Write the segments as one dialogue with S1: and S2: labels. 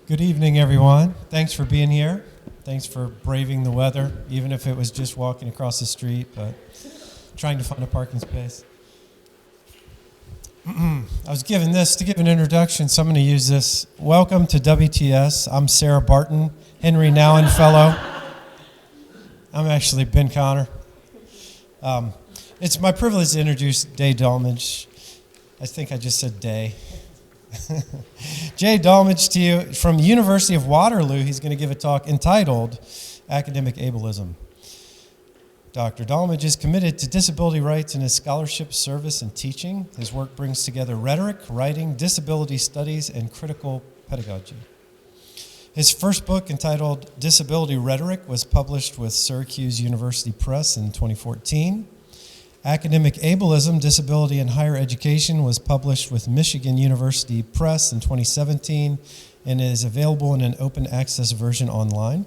S1: Good evening, everyone. Thanks for being here. Thanks for braving the weather, even if it was just walking across the street, but trying to find a parking space. I was given this to give an introduction, so I'm going to use this. Welcome to WTS. I'm Sarah Barton, Henry Nouwen Fellow. I'm actually Ben Connor. It's my privilege to introduce Day Dolmage. I think I just said Day. Jay Dolmage to you from the University of Waterloo. He's going to give a talk entitled Academic Ableism. Dr. Dolmage is committed to disability rights in his scholarship, service, and teaching. His work brings together rhetoric, writing, disability studies, and critical pedagogy. His first book, entitled Disability Rhetoric, was published with Syracuse University Press in 2014. Academic Ableism, Disability in Higher Education was published with Michigan University Press in 2017 and is available in an open access version online.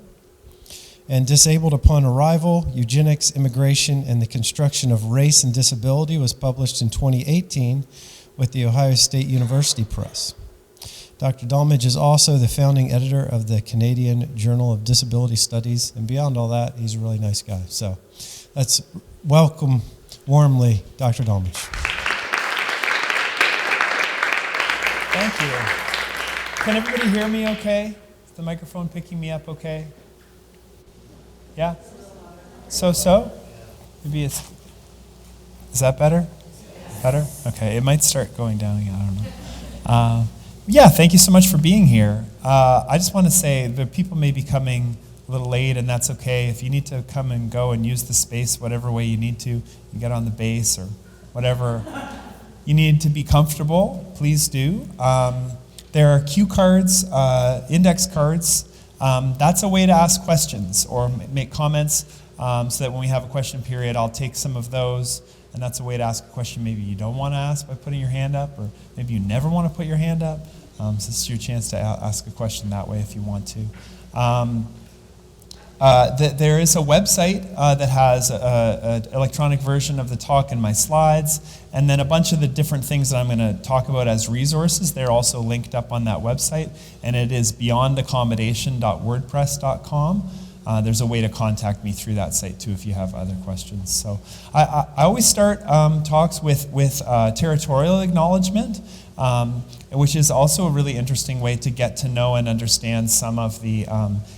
S1: And Disabled Upon Arrival, Eugenics, Immigration, and the Construction of Race and Disability was published in 2018 with the Ohio State University Press. Dr. Dolmage is also the founding editor of the Canadian Journal of Disability Studies, and beyond all that, he's a really nice guy. So let's welcome warmly Dr. Dolmage.
S2: Thank you. Can everybody hear me okay? Is the microphone picking me up okay? Yeah? So? Maybe it's... Is that better? Better? Okay, it might start going down again, I don't know. Yeah, thank you so much for being here. I just want to say that people may be coming a little late, and that's okay. If you need to come and go and use the space whatever way you need to, you can get on the base or whatever you need to be comfortable, please do. There are cue cards, index cards. That's a way to ask questions or make comments so that when we have a question period, I'll take some of those, and that's a way to ask a question maybe you don't want to ask by putting your hand up, or maybe you never want to put your hand up. So this is your chance to ask a question that way if you want to. There is a website that has an electronic version of the talk and my slides, and then a bunch of the different things that I'm going to talk about as resources. They're also linked up on that website, and it is beyondaccommodation.wordpress.com. There's a way to contact me through that site too if you have other questions. So I always start talks with territorial acknowledgement, which is also a really interesting way to get to know and understand some of the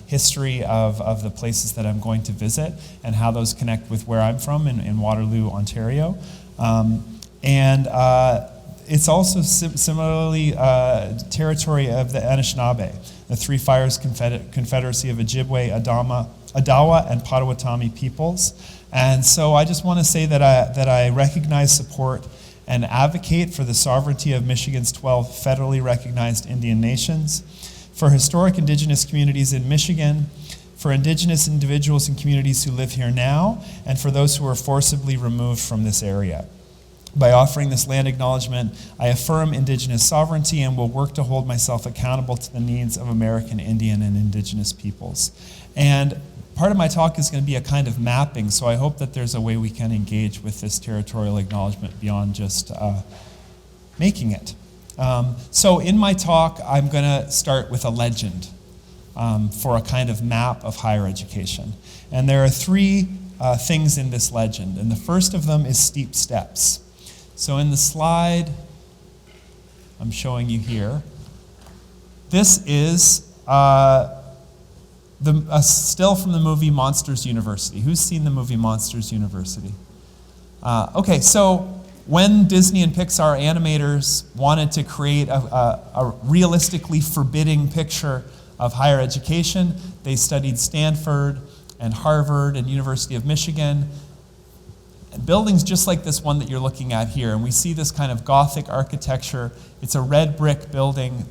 S2: history of the places that I'm going to visit and how those connect with where I'm from in Waterloo, Ontario. It's also similarly territory of the Anishinaabe, the Three Fires Confederacy of Ojibwe, Odawa, and Potawatomi peoples. And so I just want to say that I recognize, support, and advocate for the sovereignty of Michigan's 12 federally recognized Indian nations, for historic Indigenous communities in Michigan, for Indigenous individuals and communities who live here now, and for those who are forcibly removed from this area. By offering this land acknowledgement, I affirm Indigenous sovereignty and will work to hold myself accountable to the needs of American Indian and Indigenous peoples. And part of my talk is going to be a kind of mapping, so I hope that there's a way we can engage with this territorial acknowledgement beyond just making it. So in my talk, I'm going to start with a legend for a kind of map of higher education. And there are three things in this legend, and the first of them is steep steps. So in the slide I'm showing you here, this is a still from the movie Monsters University. Who's seen the movie Monsters University? Okay, so when Disney and Pixar animators wanted to create a realistically forbidding picture of higher education, they studied Stanford and Harvard and University of Michigan, and buildings just like this one that you're looking at here. And we see this kind of Gothic architecture. It's a red brick building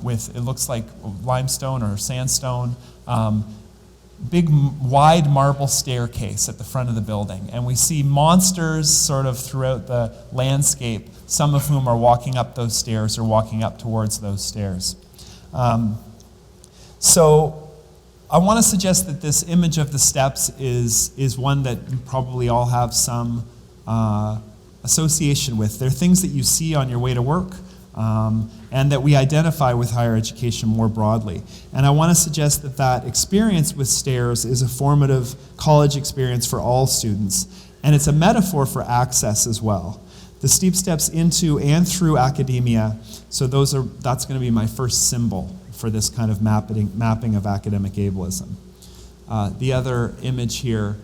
S2: with, it looks like limestone or sandstone, big wide marble staircase at the front of the building. And we see monsters sort of throughout the landscape, some of whom are walking up those stairs or walking up towards those stairs. So I want to suggest that this image of the steps is one that you probably all have some association with. They're things that you see on your way to work, and and that we identify with higher education more broadly. And I want to suggest that that experience with stairs is a formative college experience for all students, and it's a metaphor for access as well. The steep steps into and through academia, so that's going to be my first symbol for this kind of mapping of academic ableism. The other image here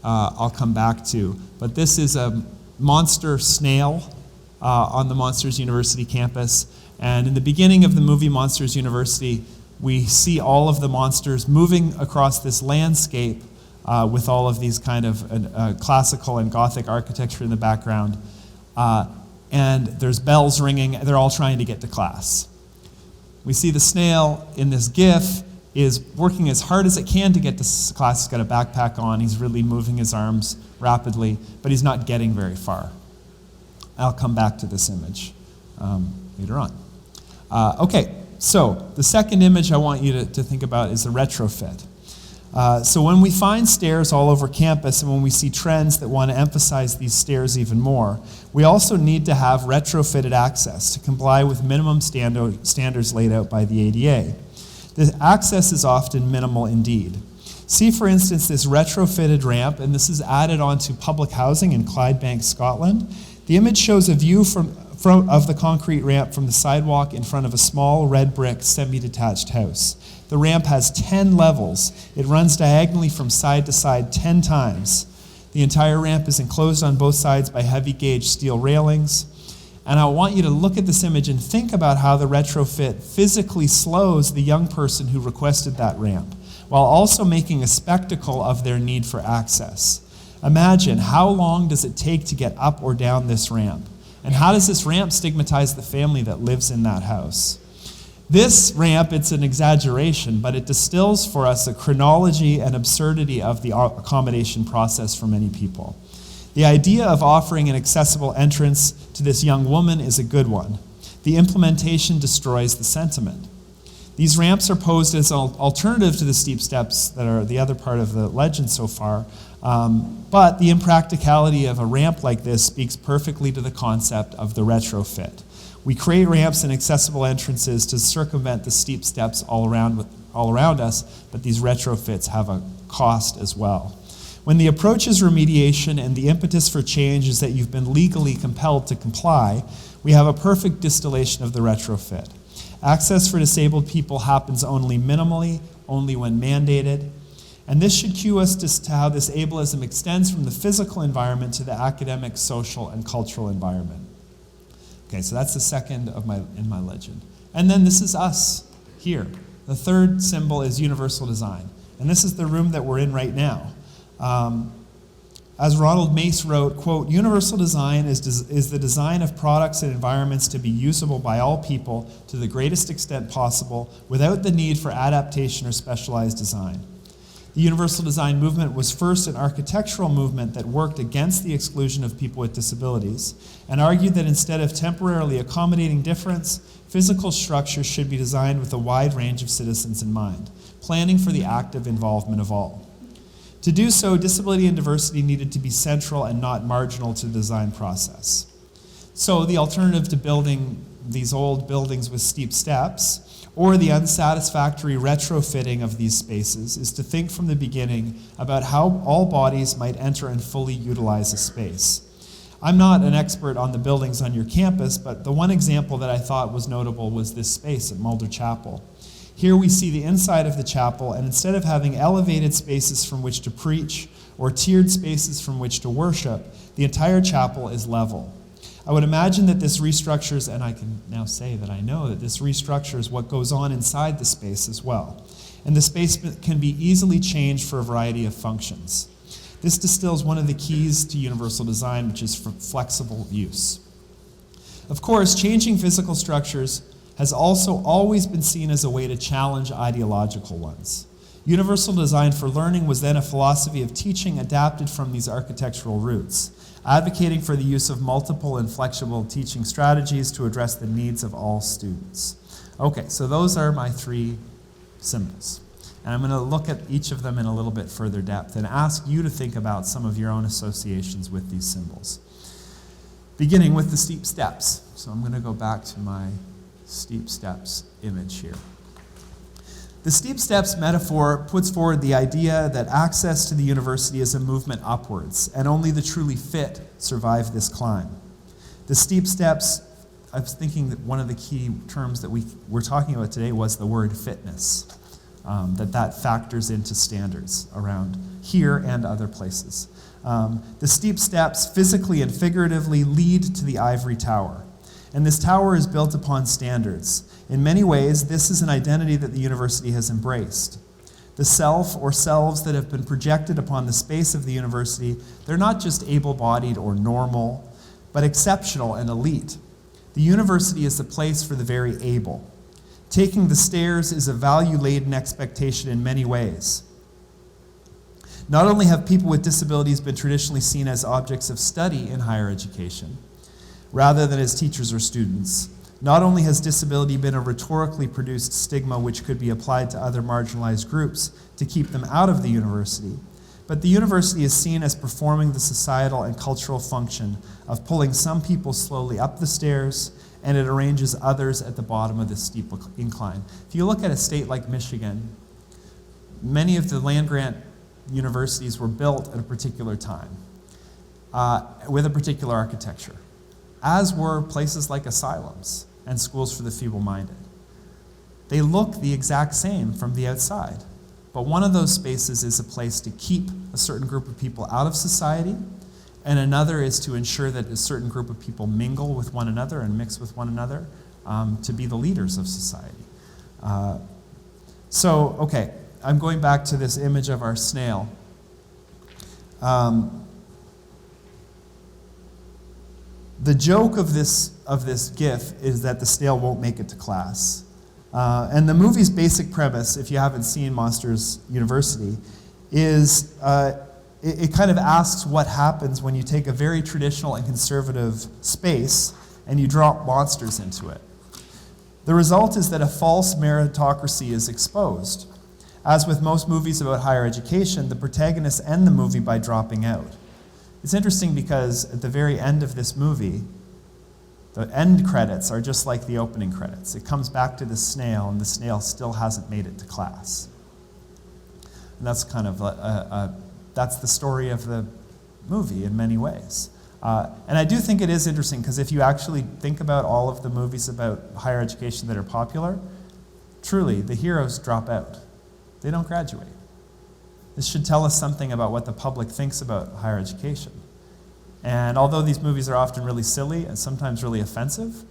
S2: I'll come back to, but this is a monster snail on the Monsters University campus. And in the beginning of the movie Monsters University, we see all of the monsters moving across this landscape with all of these kind of classical and Gothic architecture in the background. And there's bells ringing. They're all trying to get to class. We see the snail in this GIF is working as hard as it can to get to class. He's got a backpack on. He's really moving his arms rapidly, but he's not getting very far. I'll come back to this image later on. Okay, so the second image I want you to think about is the retrofit. So when we find stairs all over campus and when we see trends that want to emphasize these stairs even more, we also need to have retrofitted access to comply with minimum standards laid out by the ADA. The access is often minimal indeed. See, for instance, this retrofitted ramp, and this is added onto public housing in Clydebank, Scotland. The image shows a view of the concrete ramp from the sidewalk in front of a small red brick semi-detached house. The ramp has 10 levels. It runs diagonally from side to side 10 times. The entire ramp is enclosed on both sides by heavy gauge steel railings. And I want you to look at this image and think about how the retrofit physically slows the young person who requested that ramp, while also making a spectacle of their need for access. Imagine, how long does it take to get up or down this ramp? And how does this ramp stigmatize the family that lives in that house? This ramp, it's an exaggeration, but it distills for us a chronology and absurdity of the accommodation process for many people. The idea of offering an accessible entrance to this young woman is a good one. The implementation destroys the sentiment. These ramps are posed as an alternative to the steep steps that are the other part of the legend so far, but the impracticality of a ramp like this speaks perfectly to the concept of the retrofit. We create ramps and accessible entrances to circumvent the steep steps all around us, but these retrofits have a cost as well. When the approach is remediation and the impetus for change is that you've been legally compelled to comply, we have a perfect distillation of the retrofit. Access for disabled people happens only minimally, only when mandated. And this should cue us to how this ableism extends from the physical environment to the academic, social, and cultural environment. Okay, so that's the second in my legend. And then this is us here. The third symbol is universal design. And this is the room that we're in right now. As Ronald Mace wrote, quote, "Universal design is the design of products and environments to be usable by all people to the greatest extent possible without the need for adaptation or specialized design." The universal design movement was first an architectural movement that worked against the exclusion of people with disabilities and argued that instead of temporarily accommodating difference, physical structures should be designed with a wide range of citizens in mind, planning for the active involvement of all. To do so, disability and diversity needed to be central and not marginal to the design process. So the alternative to building these old buildings with steep steps, or the unsatisfactory retrofitting of these spaces, is to think from the beginning about how all bodies might enter and fully utilize a space. I'm not an expert on the buildings on your campus, but the one example that I thought was notable was this space at Mulder Chapel. Here we see the inside of the chapel, and instead of having elevated spaces from which to preach or tiered spaces from which to worship, the entire chapel is level. I would imagine that this restructures, and I can now say that I know that this restructures what goes on inside the space as well. And the space can be easily changed for a variety of functions. This distills one of the keys to universal design, which is for flexible use. Of course, changing physical structures has also always been seen as a way to challenge ideological ones. Universal design for learning was then a philosophy of teaching adapted from these architectural roots, advocating for the use of multiple and flexible teaching strategies to address the needs of all students. Okay, so those are my three symbols. And I'm going to look at each of them in a little bit further depth and ask you to think about some of your own associations with these symbols. Beginning with the steep steps. So I'm going to go back to my steep steps image here. The steep steps metaphor puts forward the idea that access to the university is a movement upwards, and only the truly fit survive this climb. The steep steps, I was thinking that one of the key terms that we were talking about today was the word fitness, that factors into standards around here and other places. The steep steps physically and figuratively lead to the ivory tower. And this tower is built upon standards. In many ways, this is an identity that the university has embraced. The self or selves that have been projected upon the space of the university, they're not just able-bodied or normal, but exceptional and elite. The university is the place for the very able. Taking the stairs is a value-laden expectation in many ways. Not only have people with disabilities been traditionally seen as objects of study in higher education, rather than as teachers or students. Not only has disability been a rhetorically produced stigma which could be applied to other marginalized groups to keep them out of the university, but the university is seen as performing the societal and cultural function of pulling some people slowly up the stairs, and it arranges others at the bottom of the steep incline. If you look at a state like Michigan, many of the land-grant universities were built at a particular time with a particular architecture, as were places like asylums and schools for the feeble-minded. They look the exact same from the outside, but one of those spaces is a place to keep a certain group of people out of society, and another is to ensure that a certain group of people mingle with one another and mix with one another to be the leaders of society. Okay, I'm going back to this image of our snail. The joke of this GIF is that the snail won't make it to class. And the movie's basic premise, if you haven't seen Monsters University, is it kind of asks what happens when you take a very traditional and conservative space and you drop monsters into it. The result is that a false meritocracy is exposed. As with most movies about higher education, the protagonists end the movie by dropping out. It's interesting because at the very end of this movie, the end credits are just like the opening credits. It comes back to the snail, and the snail still hasn't made it to class. And that's kind of that's the story of the movie in many ways. And I do think it is interesting because if you actually think about all of the movies about higher education that are popular, truly, the heroes drop out. They don't graduate. This should tell us something about what the public thinks about higher education. And although these movies are often really silly and sometimes really offensive,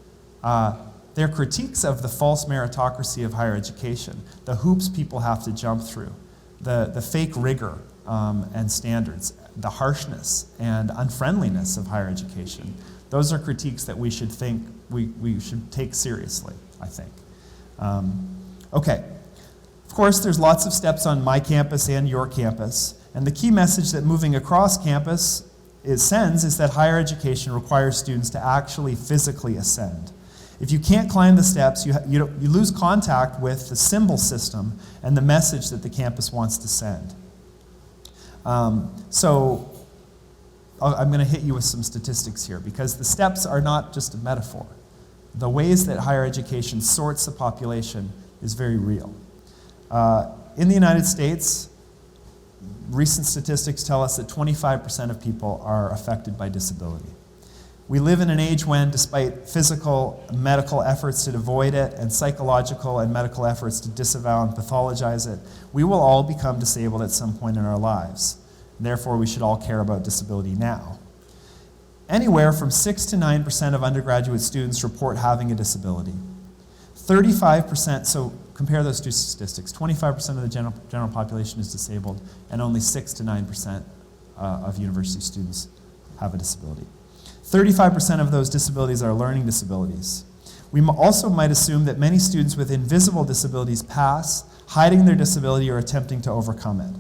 S2: they're critiques of the false meritocracy of higher education, the hoops people have to jump through, the fake rigor and standards, the harshness and unfriendliness of higher education. Those are critiques that we should think we should take seriously, I think. Okay. Of course, there's lots of steps on my campus and your campus, and the key message that moving across campus sends is that higher education requires students to actually physically ascend. If you can't climb the steps, you lose contact with the symbol system and the message that the campus wants to send. So I'm going to hit you with some statistics here, because the steps are not just a metaphor. The ways that higher education sorts the population is very real. In the United States, recent statistics tell us that 25% of people are affected by disability. We live in an age when, despite physical, medical efforts to avoid it, and psychological and medical efforts to disavow and pathologize it, we will all become disabled at some point in our lives. Therefore, we should all care about disability now. Anywhere from 6 to 9% of undergraduate students report having a disability. 35%, so compare those two statistics, 25% of the general population is disabled, and only 6 to 9% of university students have a disability. 35% of those disabilities are learning disabilities. We also might assume that many students with invisible disabilities pass, hiding their disability or attempting to overcome it.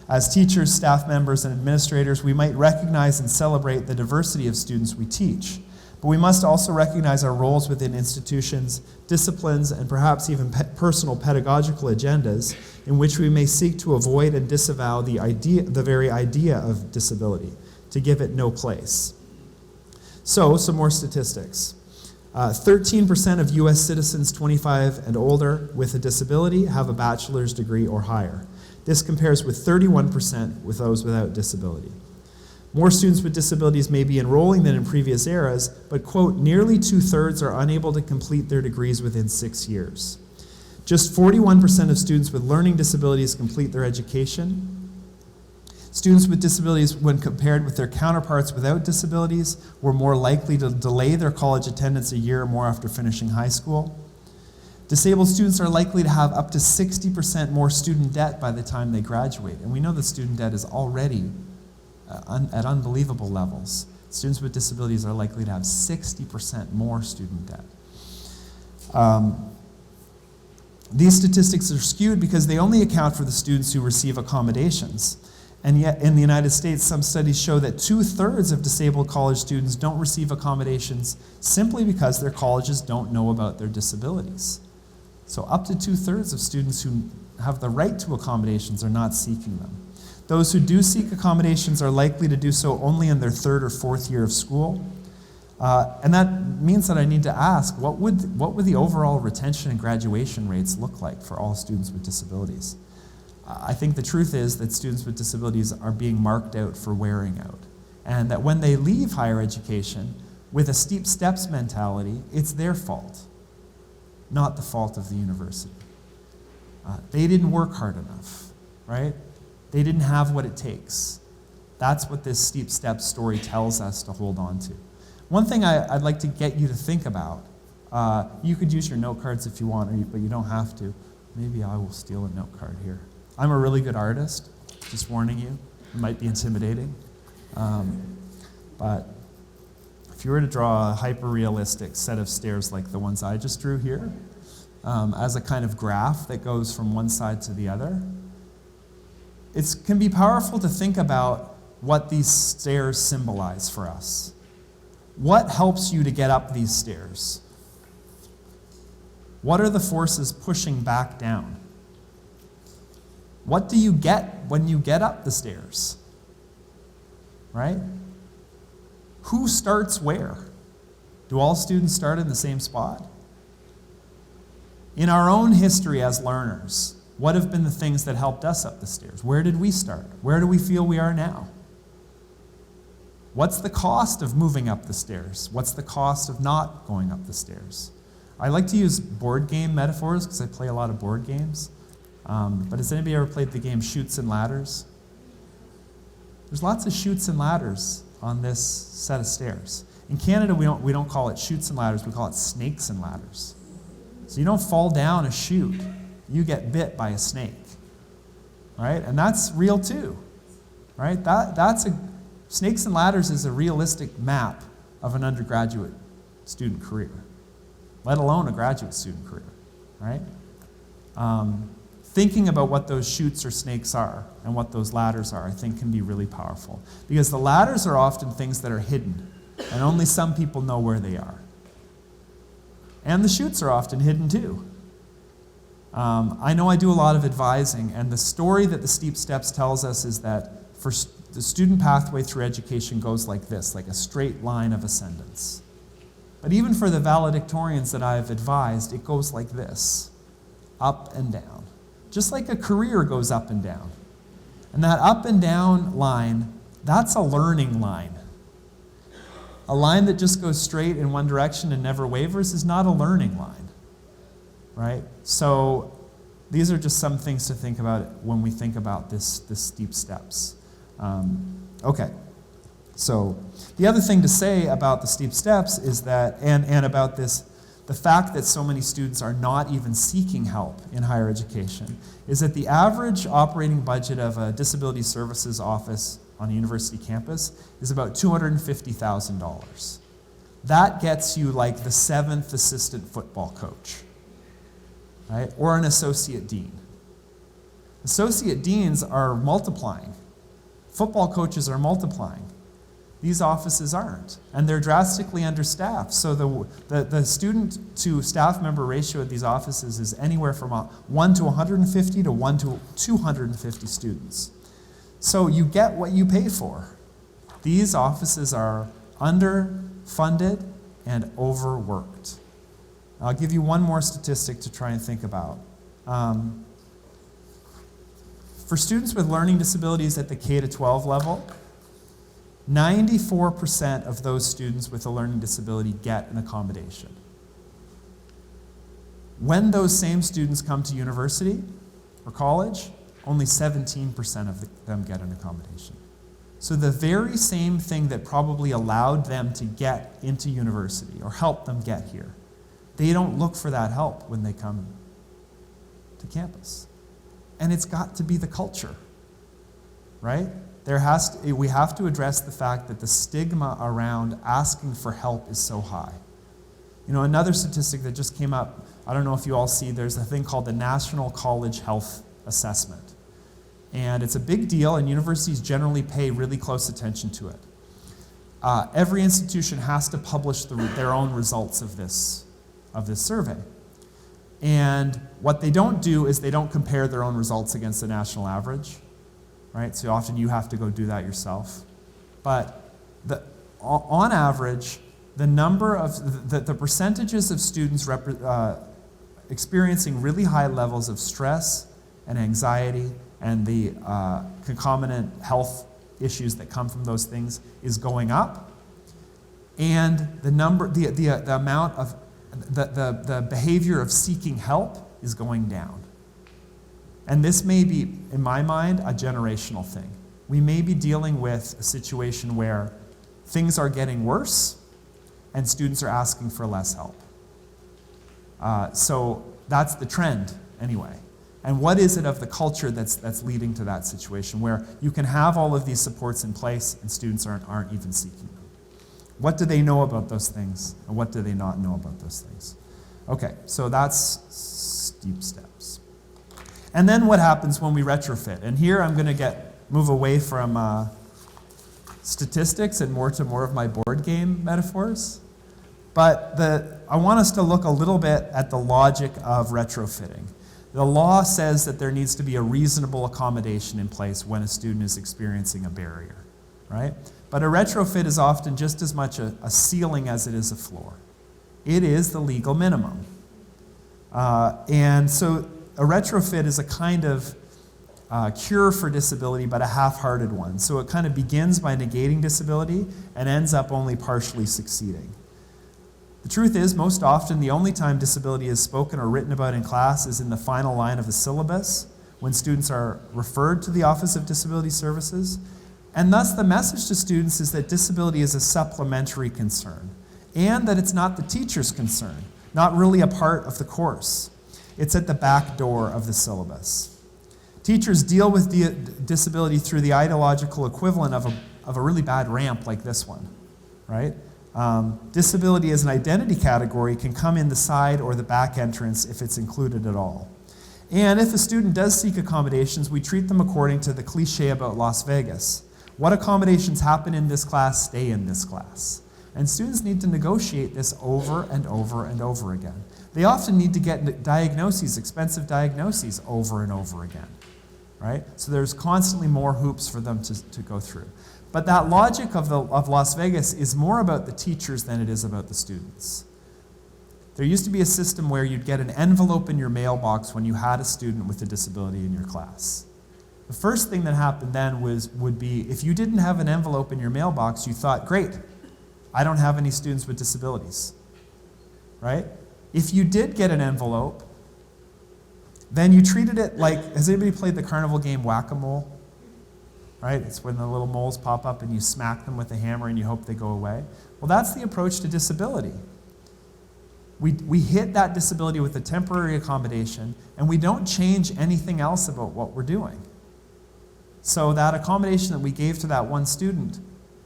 S2: As teachers, staff members, and administrators, we might recognize and celebrate the diversity of students we teach. But we must also recognize our roles within institutions, disciplines, and perhaps even personal pedagogical agendas in which we may seek to avoid and disavow the very idea of disability, to give it no place. So, some more statistics. 13% of US citizens 25 and older with a disability have a bachelor's degree or higher. This compares with 31% with those without disability. More students with disabilities may be enrolling than in previous eras, but, quote, nearly 2/3 are unable to complete their degrees within 6 years. Just 41% of students with learning disabilities complete their education. Students with disabilities, when compared with their counterparts without disabilities, were more likely to delay their college attendance a year or more after finishing high school. Disabled students are likely to have up to 60% more student debt by the time they graduate. And we know that student debt is already at unbelievable levels. Students with disabilities are likely to have 60% more student debt. These statistics are skewed because they only account for the students who receive accommodations. And yet, in the United States, some studies show that 2/3 of disabled college students don't receive accommodations simply because their colleges don't know about their disabilities. So up to 2/3 of students who have the right to accommodations are not seeking them. Those who do seek accommodations are likely to do so only in their 3rd or 4th year of school. And that means that I need to ask, what would the overall retention and graduation rates look like for all students with disabilities? I think the truth is that students with disabilities are being marked out for wearing out. And that when they leave higher education with a steep steps mentality, it's their fault, not the fault of the university. They didn't work hard enough, right? They didn't have what it takes. That's what this steep steps story tells us to hold on to. One thing I'd like to get you to think about, you could use your note cards if you want, but you don't have to. Maybe I will steal a note card here. I'm a really good artist, just warning you. It might be intimidating. But if you were to draw a hyper-realistic set of stairs like the ones I just drew here, as a kind of graph that goes from one side to the other, it can be powerful to think about what these stairs symbolize for us. What helps you to get up these stairs? What are the forces pushing back down? What do you get when you get up the stairs? Right? Who starts where? Do all students start in the same spot? In our own history as learners, what have been the things that helped us up the stairs? Where did we start? Where do we feel we are now? What's the cost of moving up the stairs? What's the cost of not going up the stairs? I like to use board game metaphors because I play a lot of board games. But has anybody ever played the game Chutes and Ladders? There's lots of chutes and ladders on this set of stairs. In Canada, we don't call it chutes and ladders, we call it snakes and ladders. So you don't fall down a chute, you get bit by a snake. Right? And that's real too. Right? Snakes and Ladders is a realistic map of an undergraduate student career, let alone a graduate student career, right? Thinking about what those chutes or snakes are and what those ladders are, I think can be really powerful. Because the ladders are often things that are hidden, and only some people know where they are. And the chutes are often hidden too. I know I do a lot of advising, and the story that the Steep Steps tells us is that for the student pathway through education goes like this, like a straight line of ascendance. But even for the valedictorians that I've advised, it goes like this, up and down. Just like a career goes up and down. And that up and down line, that's a learning line. A line that just goes straight in one direction and never wavers is not a learning line, right? So these are just some things to think about when we think about this steep steps. Okay, so the other thing to say about the steep steps is that, and about this, the fact that so many students are not even seeking help in higher education, is that the average operating budget of a disability services office on a university campus is about $250,000. That gets you like the 7th assistant football coach, right? Or an associate dean. Associate deans are multiplying. Football coaches are multiplying. These offices aren't, and they're drastically understaffed. So the student to staff member ratio at these offices is anywhere from 1 to 150 to 1 to 250 students. So you get what you pay for. These offices are underfunded and overworked. I'll give you one more statistic to try and think about. For students with learning disabilities at the K-12 level, 94% of those students with a learning disability get an accommodation. When those same students come to university or college, only 17% of them get an accommodation. So the very same thing that probably allowed them to get into university or helped them get here, they don't look for that help when they come to campus. And it's got to be the culture, right? We have to address the fact that the stigma around asking for help is so high. You know, another statistic that just came up, I don't know if you all see, there's a thing called the National College Health Assessment. And it's a big deal, and universities generally pay really close attention to it. Every institution has to publish their own results of this survey. And what they don't do is they don't compare their own results against the national average, right? So often you have to go do that yourself. But on average, the number of the percentages of students experiencing really high levels of stress and anxiety and the concomitant health issues that come from those things is going up, and the amount of the behavior of seeking help is going down. And this may be, in my mind, a generational thing. We may be dealing with a situation where things are getting worse and students are asking for less help. So that's the trend anyway. And what is it of the culture that's leading to that situation where you can have all of these supports in place and students aren't even seeking them? What do they know about those things, and what do they not know about those things? Okay, so that's steep steps. And then what happens when we retrofit? And here I'm going to move away from statistics and more of my board game metaphors. But I want us to look a little bit at the logic of retrofitting. The law says that there needs to be a reasonable accommodation in place when a student is experiencing a barrier, right? But a retrofit is often just as much a ceiling as it is a floor. It is the legal minimum. And so a retrofit is a kind of cure for disability, but a half-hearted one. So it kind of begins by negating disability and ends up only partially succeeding. The truth is, most often, the only time disability is spoken or written about in class is in the final line of the syllabus, when students are referred to the Office of Disability Services. And thus, the message to students is that disability is a supplementary concern, and that it's not the teacher's concern, not really a part of the course. It's at the back door of the syllabus. Teachers deal with disability through the ideological equivalent of a really bad ramp like this one, right? Disability as an identity category can come in the side or the back entrance if it's included at all. And if a student does seek accommodations, we treat them according to the cliche about Las Vegas. What accommodations happen in this class stay in this class. And students need to negotiate this over and over and over again. They often need to get diagnoses, expensive diagnoses, over and over again, right? So there's constantly more hoops for them to go through. But that logic of Las Vegas is more about the teachers than it is about the students. There used to be a system where you'd get an envelope in your mailbox when you had a student with a disability in your class. The first thing that happened then would be, if you didn't have an envelope in your mailbox, you thought, great, I don't have any students with disabilities, right? If you did get an envelope, then you treated it like, has anybody played the carnival game Whack-A-Mole? Right? It's when the little moles pop up and you smack them with a hammer and you hope they go away. Well, that's the approach to disability. We hit that disability with a temporary accommodation, and we don't change anything else about what we're doing. So that accommodation that we gave to that one student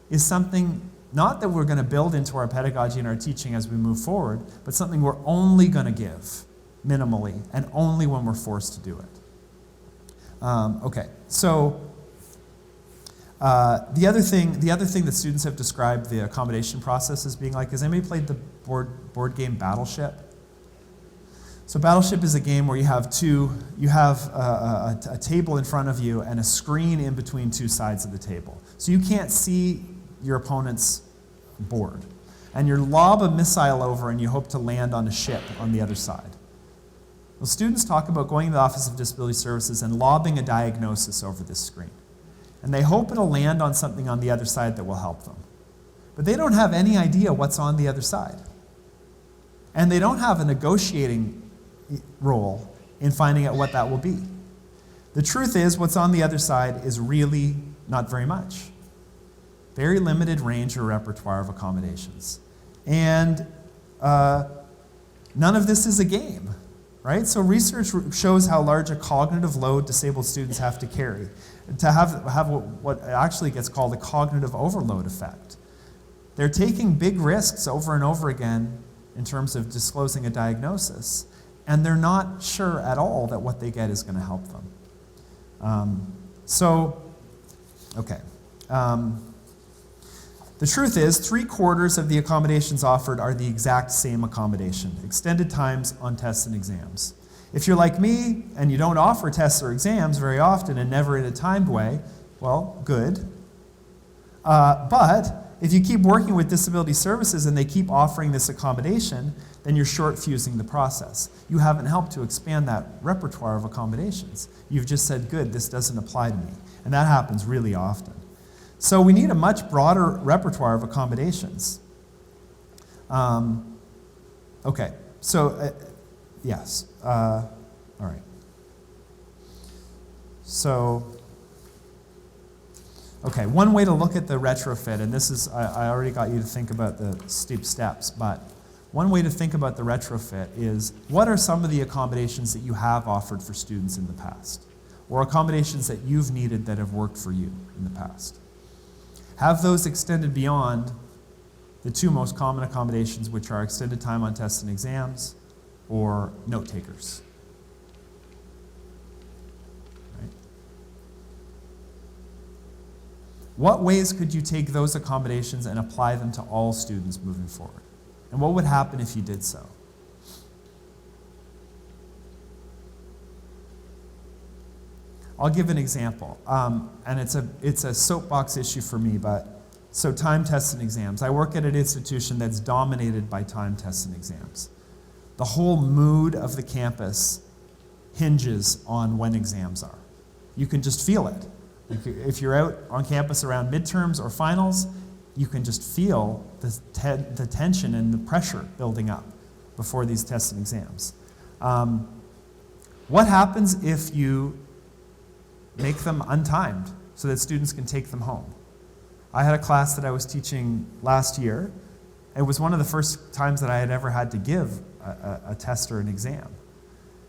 S2: is something not that we're going to build into our pedagogy and our teaching as we move forward, but something we're only going to give minimally and only when we're forced to do it. Okay, so the other thing that students have described the accommodation process as being like, has anybody played the board game Battleship? So Battleship is a game where you have a table in front of you and a screen in between two sides of the table. So you can't see your opponent's board. and you lob a missile over and you hope to land on a ship on the other side. Well, students talk about going to the Office of Disability Services and lobbing a diagnosis over this screen. And they hope it'll land on something on the other side that will help them. But they don't have any idea what's on the other side. And they don't have a negotiating role in finding out what that will be. The truth is, what's on the other side is really not very much. Very limited range or repertoire of accommodations. And none of this is a game, right? So research shows how large a cognitive load disabled students have to carry to have what actually gets called a cognitive overload effect. They're taking big risks over and over again in terms of disclosing a diagnosis, and they're not sure at all that what they get is going to help them. The truth is, 3/4 of the accommodations offered are the exact same accommodation, extended times on tests and exams. If you're like me and you don't offer tests or exams very often and never in a timed way, well, good. But if you keep working with disability services and they keep offering this accommodation, then you're short-fusing the process. You haven't helped to expand that repertoire of accommodations. You've just said, good, this doesn't apply to me. And that happens really often. So we need a much broader repertoire of accommodations. Yes. All right. So, okay, one way to look at the retrofit, and this is, I already got you to think about the steep steps, but one way to think about the retrofit is, what are some of the accommodations that you have offered for students in the past? Or accommodations that you've needed that have worked for you in the past? Have those extended beyond the two most common accommodations, which are extended time on tests and exams or note takers. Right? What ways could you take those accommodations and apply them to all students moving forward? And what would happen if you did so? I'll give an example, and it's a soapbox issue for me, so time tests and exams. I work at an institution that's dominated by time tests and exams. The whole mood of the campus hinges on when exams are. You can just feel it. If you're out on campus around midterms or finals, you can just feel the tension and the pressure building up before these tests and exams. What happens if you make them untimed so that students can take them home? I had a class that I was teaching last year. It was one of the first times that I had ever had to give a test or an exam.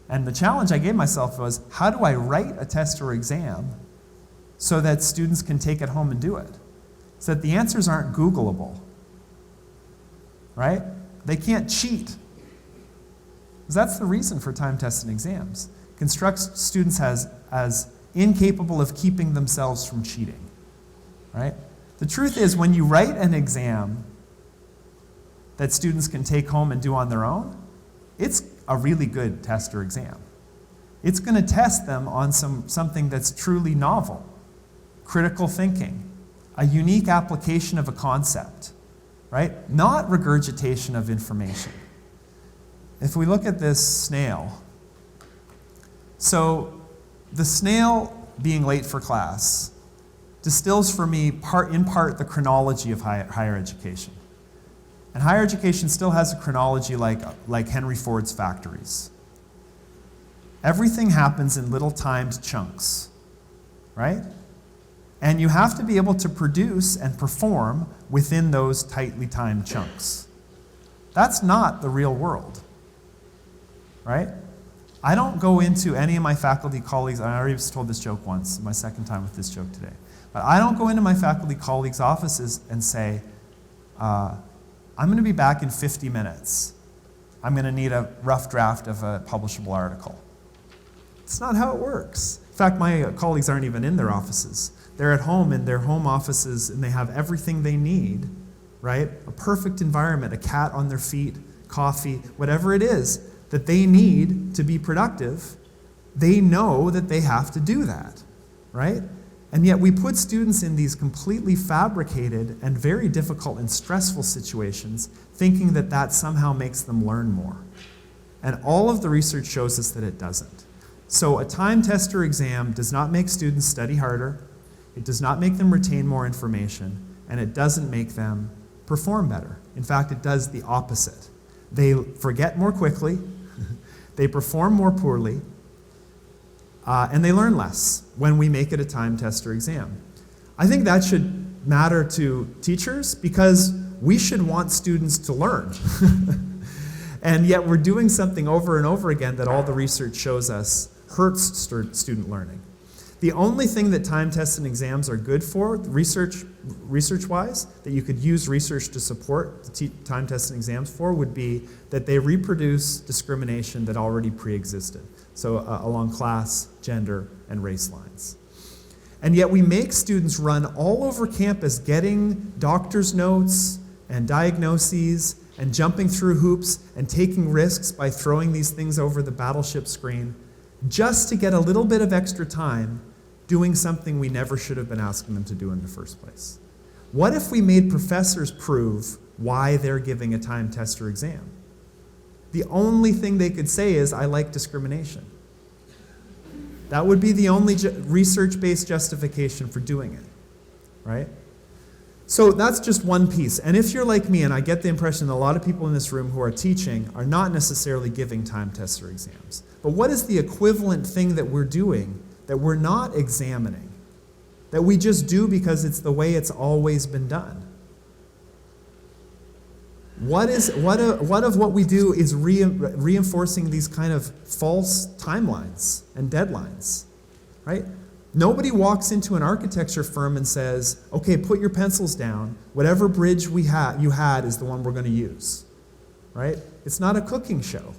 S2: And the challenge I gave myself was, how do I write a test or exam so that students can take it home and do it? So that the answers aren't Googleable, right? They can't cheat. Because that's the reason for time tests and exams. Constructs students as incapable of keeping themselves from cheating, right? The truth is, when you write an exam that students can take home and do on their own, it's a really good test or exam. It's going to test them on something that's truly novel, critical thinking, a unique application of a concept, right? Not regurgitation of information. If we look at this snail, so the snail being late for class distills for me in part the chronology of higher education. And higher education still has a chronology like Henry Ford's factories. Everything happens in little timed chunks, right? And you have to be able to produce and perform within those tightly timed chunks. That's not the real world, right? I don't go into any of my faculty colleagues, and I already told this joke once, my second time with this joke today, but I don't go into my faculty colleagues' offices and say, I'm going to be back in 50 minutes. I'm going to need a rough draft of a publishable article. It's not how it works. In fact, my colleagues aren't even in their offices. They're at home in their home offices, and they have everything they need, right? A perfect environment, a cat on their feet, coffee, whatever it is that they need to be productive. They know that they have to do that, right? And yet we put students in these completely fabricated and very difficult and stressful situations, thinking that that somehow makes them learn more. And all of the research shows us that it doesn't. So a time test or exam does not make students study harder, it does not make them retain more information, and it doesn't make them perform better. In fact, it does the opposite. They forget more quickly, they perform more poorly, and they learn less when we make it a time test or exam. I think that should matter to teachers because we should want students to learn. And yet we're doing something over and over again that all the research shows us hurts student learning. The only thing that time tests and exams are good for, research-wise, that you could use research to support the time tests and exams for, would be that they reproduce discrimination that already pre-existed, so along class, gender, and race lines. And yet we make students run all over campus getting doctor's notes and diagnoses and jumping through hoops and taking risks by throwing these things over the battleship screen just to get a little bit of extra time doing something we never should have been asking them to do in the first place. What if we made professors prove why they're giving a time test or exam? The only thing they could say is, I like discrimination. That would be the only research-based justification for doing it, right? So that's just one piece. And if you're like me, and I get the impression that a lot of people in this room who are teaching are not necessarily giving time tests or exams. But what is the equivalent thing that we're doing that we're not examining, that we just do because it's the way it's always been done? What of what we do is reinforcing these kind of false timelines and deadlines, right? Nobody walks into an architecture firm and says, okay, put your pencils down. Whatever bridge you had is the one we're going to use, right? It's not a cooking show.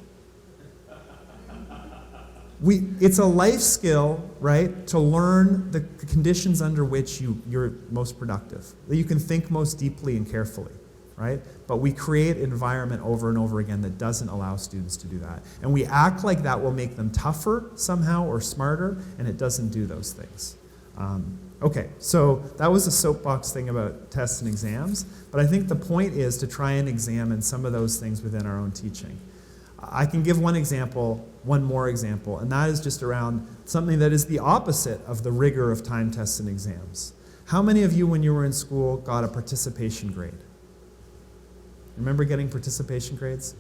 S2: It's a life skill, right, to learn the conditions under which you're most productive, that you can think most deeply and carefully, right? But we create an environment over and over again that doesn't allow students to do that. And we act like that will make them tougher somehow or smarter, and it doesn't do those things. Okay, so that was a soapbox thing about tests and exams, but I think the point is to try and examine some of those things within our own teaching. I can give one more example, and that is just around something that is the opposite of the rigor of time tests and exams. How many of you, when you were in school, got a participation grade? Remember getting participation grades?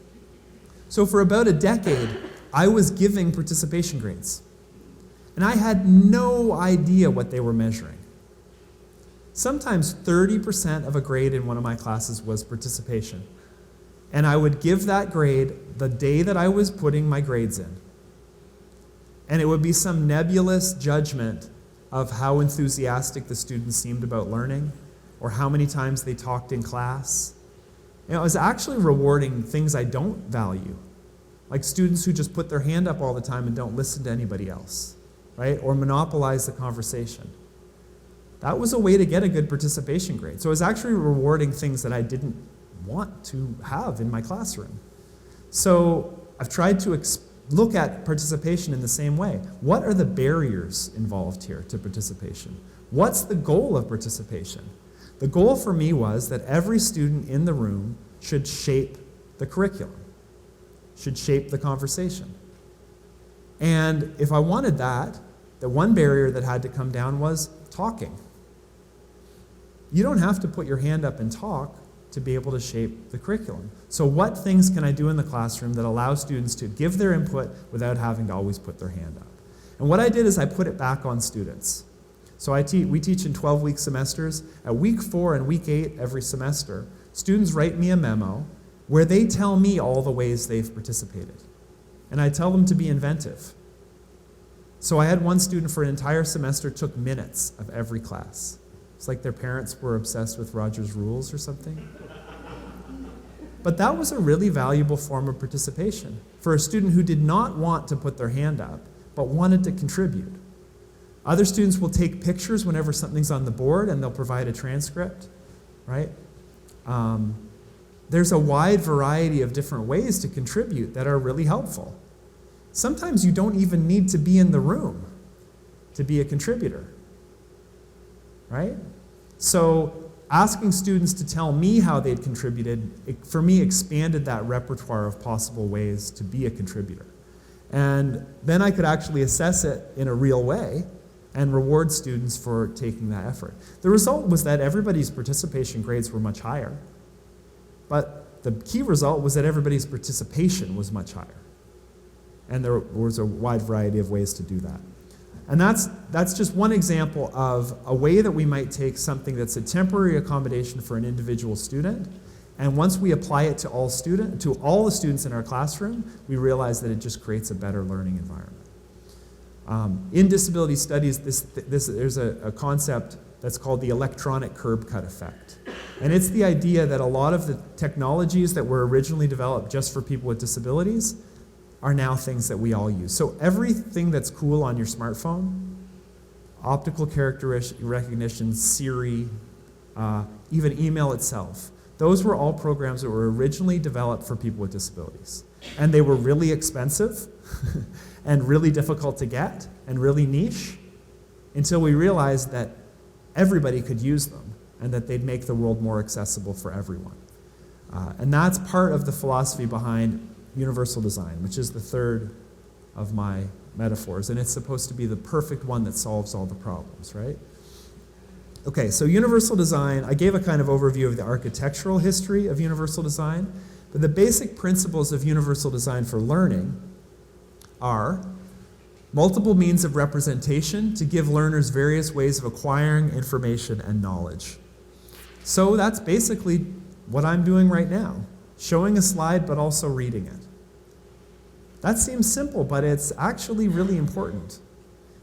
S2: So for about a decade, I was giving participation grades. And I had no idea what they were measuring. Sometimes 30% of a grade in one of my classes was participation. And I would give that grade the day that I was putting my grades in. And it would be some nebulous judgment of how enthusiastic the students seemed about learning, or how many times they talked in class. And it was actually rewarding things I don't value, like students who just put their hand up all the time and don't listen to anybody else, right? Or monopolize the conversation. That was a way to get a good participation grade. So it was actually rewarding things that I didn't want to have in my classroom. So I've tried to look at participation in the same way. What are the barriers involved here to participation? What's the goal of participation? The goal for me was that every student in the room should shape the curriculum, should shape the conversation. And if I wanted that, the one barrier that had to come down was talking. You don't have to put your hand up and talk to be able to shape the curriculum. So what things can I do in the classroom that allow students to give their input without having to always put their hand up? And what I did is I put it back on students. So we teach in 12-week semesters. At week 4 and week 8 every semester, students write me a memo where they tell me all the ways they've participated. And I tell them to be inventive. So I had one student for an entire semester took minutes of every class. It's like their parents were obsessed with Roger's Rules or something. But that was a really valuable form of participation for a student who did not want to put their hand up, but wanted to contribute. Other students will take pictures whenever something's on the board, and they'll provide a transcript, right? There's a wide variety of different ways to contribute that are really helpful. Sometimes you don't even need to be in the room to be a contributor. right? So asking students to tell me how they'd contributed, for me, expanded that repertoire of possible ways to be a contributor. And then I could actually assess it in a real way and reward students for taking that effort. The result was that everybody's participation grades were much higher, but the key result was that everybody's participation was much higher. And there was a wide variety of ways to do that. And that's just one example of a way that we might take something that's a temporary accommodation for an individual student, and once we apply it to all the students in our classroom, we realize that it just creates a better learning environment. In disability studies, there's a concept that's called the electronic curb cut effect. And it's the idea that a lot of the technologies that were originally developed just for people with disabilities are now things that we all use. So everything that's cool on your smartphone, optical character recognition, Siri, even email itself, those were all programs that were originally developed for people with disabilities. And they were really expensive and really difficult to get and really niche until we realized that everybody could use them and that they'd make the world more accessible for everyone. And that's part of the philosophy behind universal design, which is the third of my metaphors, and it's supposed to be the perfect one that solves all the problems, right? Okay, so universal design, I gave a kind of overview of the architectural history of universal design, but the basic principles of universal design for learning are multiple means of representation to give learners various ways of acquiring information and knowledge. So that's basically what I'm doing right now. Showing a slide, but also reading it. That seems simple, but it's actually really important.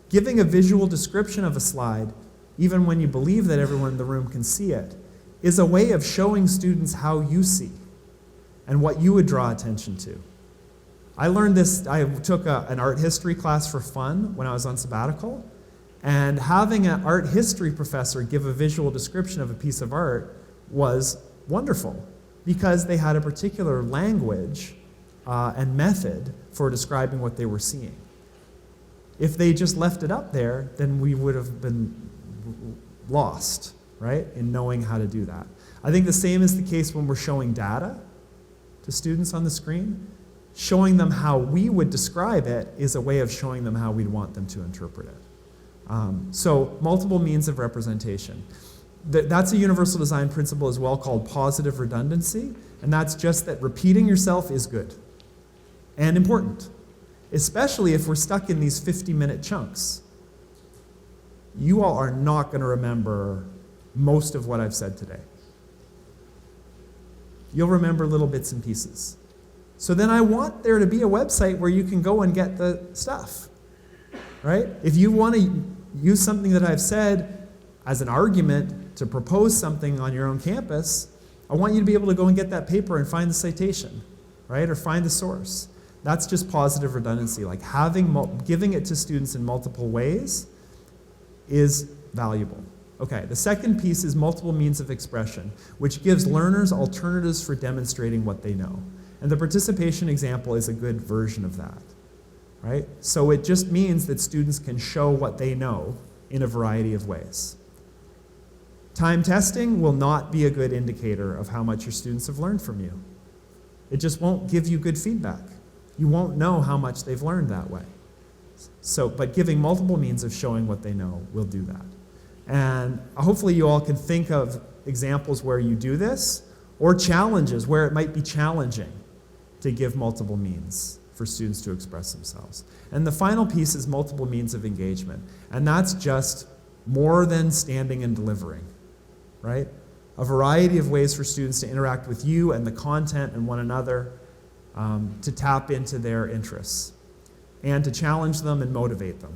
S2: Giving a visual description of a slide, even when you believe that everyone in the room can see it, is a way of showing students how you see and what you would draw attention to. I learned this, I took an art history class for fun when I was on sabbatical, and having an art history professor give a visual description of a piece of art was wonderful, because they had a particular language and method for describing what they were seeing. If they just left it up there, then we would have been lost, right, in knowing how to do that. I think the same is the case when we're showing data to students on the screen. Showing them how we would describe it is a way of showing them how we'd want them to interpret it. So multiple means of representation. That's a universal design principle as well, called positive redundancy, and that's just that repeating yourself is good and important, especially if we're stuck in these 50-minute chunks. You all are not going to remember most of what I've said today. You'll remember little bits and pieces. So then I want there to be a website where you can go and get the stuff, right? If you want to use something that I've said as an argument to propose something on your own campus, I want you to be able to go and get that paper and find the citation, right? Or find the source. That's just positive redundancy. Like giving it to students in multiple ways is valuable. Okay, the second piece is multiple means of expression, which gives learners alternatives for demonstrating what they know. And the participation example is a good version of that, right? So it just means that students can show what they know in a variety of ways. Time testing will not be a good indicator of how much your students have learned from you. It just won't give you good feedback. You won't know how much they've learned that way. But giving multiple means of showing what they know will do that. And hopefully you all can think of examples where you do this, or challenges where it might be challenging to give multiple means for students to express themselves. And the final piece is multiple means of engagement. And that's just more than standing and delivering, right? A variety of ways for students to interact with you and the content and one another, to tap into their interests and to challenge them and motivate them.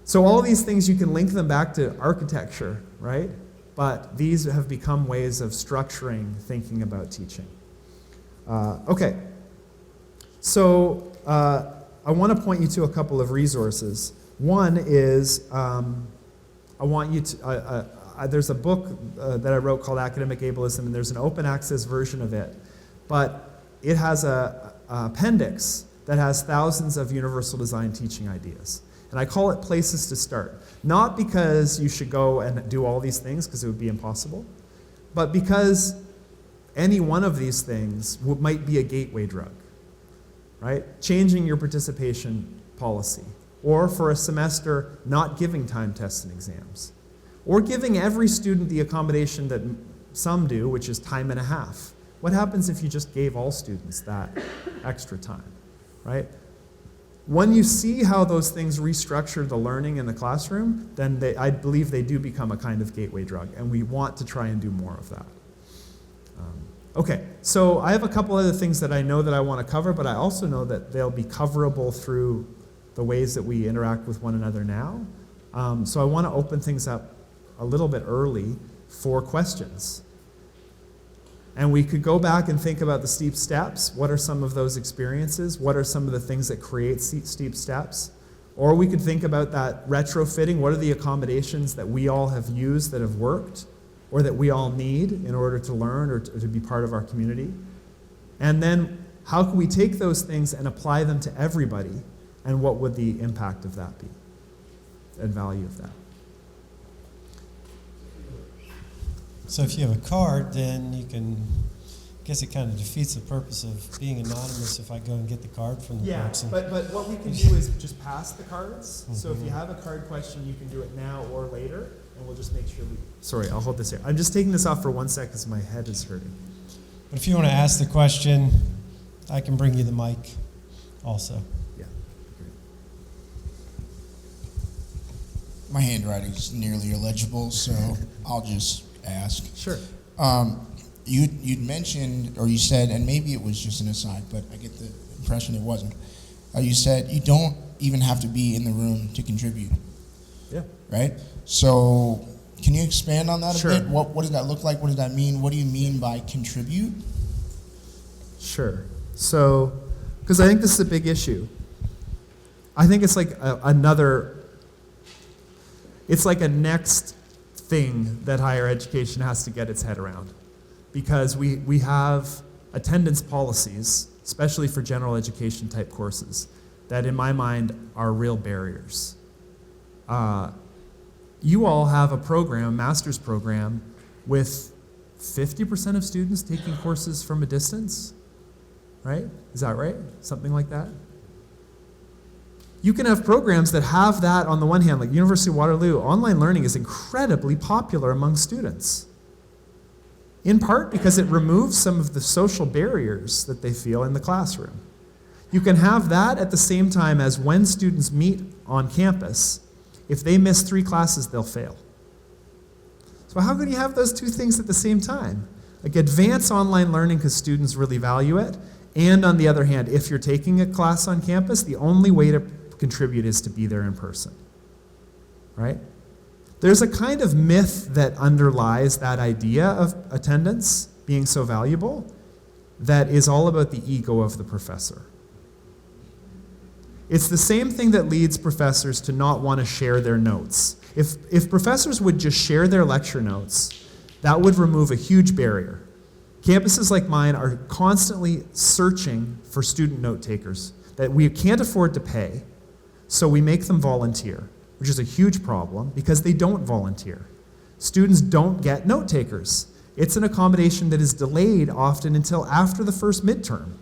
S2: So all these things, you can link them back to architecture, right? But these have become ways of structuring thinking about teaching. Okay, so I want to point you to a couple of resources. One is, I want you to, there's a book that I wrote called Academic Ableism, and there's an open access version of it. But it has an appendix that has thousands of universal design teaching ideas. And I call it places to start. Not because you should go and do all these things, because it would be impossible, but because any one of these things might be a gateway drug, right? Changing your participation policy, or for a semester, not giving time tests and exams, or giving every student the accommodation that some do, which is time and a half. What happens if you just gave all students that extra time, right? When you see how those things restructure the learning in the classroom, then I believe they do become a kind of gateway drug, and we want to try and do more of that. Okay, so I have a couple other things that I know that I want to cover, but I also know that they'll be coverable through the ways that we interact with one another now. So I want to open things up a little bit early for questions. And we could go back and think about the steep steps. What are some of those experiences? What are some of the things that create steep steps? Or we could think about that retrofitting. What are the accommodations that we all have used that have worked, or that we all need in order to learn or to be part of our community? And then how can we take those things and apply them to everybody, and what would the impact of that be and value of that?
S1: So if you have a card, then you can, I guess it kind of defeats the purpose of being anonymous if I go and get the card from the person.
S2: But what we can do is just pass the cards. So if you have a card question, you can do it now or later, and we'll just make sure we... Sorry, I'll hold this here. I'm just taking this off for 1 second because my head is hurting.
S1: But if you want to ask the question, I can bring you the mic also.
S2: Yeah.
S3: My handwriting's nearly illegible, so I'll just ask.
S2: Sure.
S3: You'd mentioned, or you said, and maybe it was just an aside, but I get the impression it wasn't. You said you don't even have to be in the room to contribute.
S2: Yeah.
S3: Right? So can you expand on that
S2: Sure.
S3: a bit? What does that look like? What does that mean? What do you mean by contribute?
S2: Sure. So, because I think this is a big issue. I think it's like it's like a next thing that higher education has to get its head around. Because we have attendance policies, especially for general education type courses, that in my mind are real barriers. You all have a program, a master's program, with 50% of students taking courses from a distance, right? Is that right? Something like that? You can have programs that have that on the one hand, like University of Waterloo. Online learning is incredibly popular among students, in part because it removes some of the social barriers that they feel in the classroom. You can have that at the same time as when students meet on campus, if they miss 3 classes, they'll fail. So how can you have those two things at the same time? Like advance online learning because students really value it, and on the other hand, if you're taking a class on campus, the only way to contribute is to be there in person, right? There's a kind of myth that underlies that idea of attendance being so valuable that is all about the ego of the professor. It's the same thing that leads professors to not want to share their notes. If professors would just share their lecture notes, that would remove a huge barrier. Campuses like mine are constantly searching for student note takers that we can't afford to pay, so we make them volunteer, which is a huge problem because they don't volunteer. Students don't get note takers. It's an accommodation that is delayed often until after the first midterm.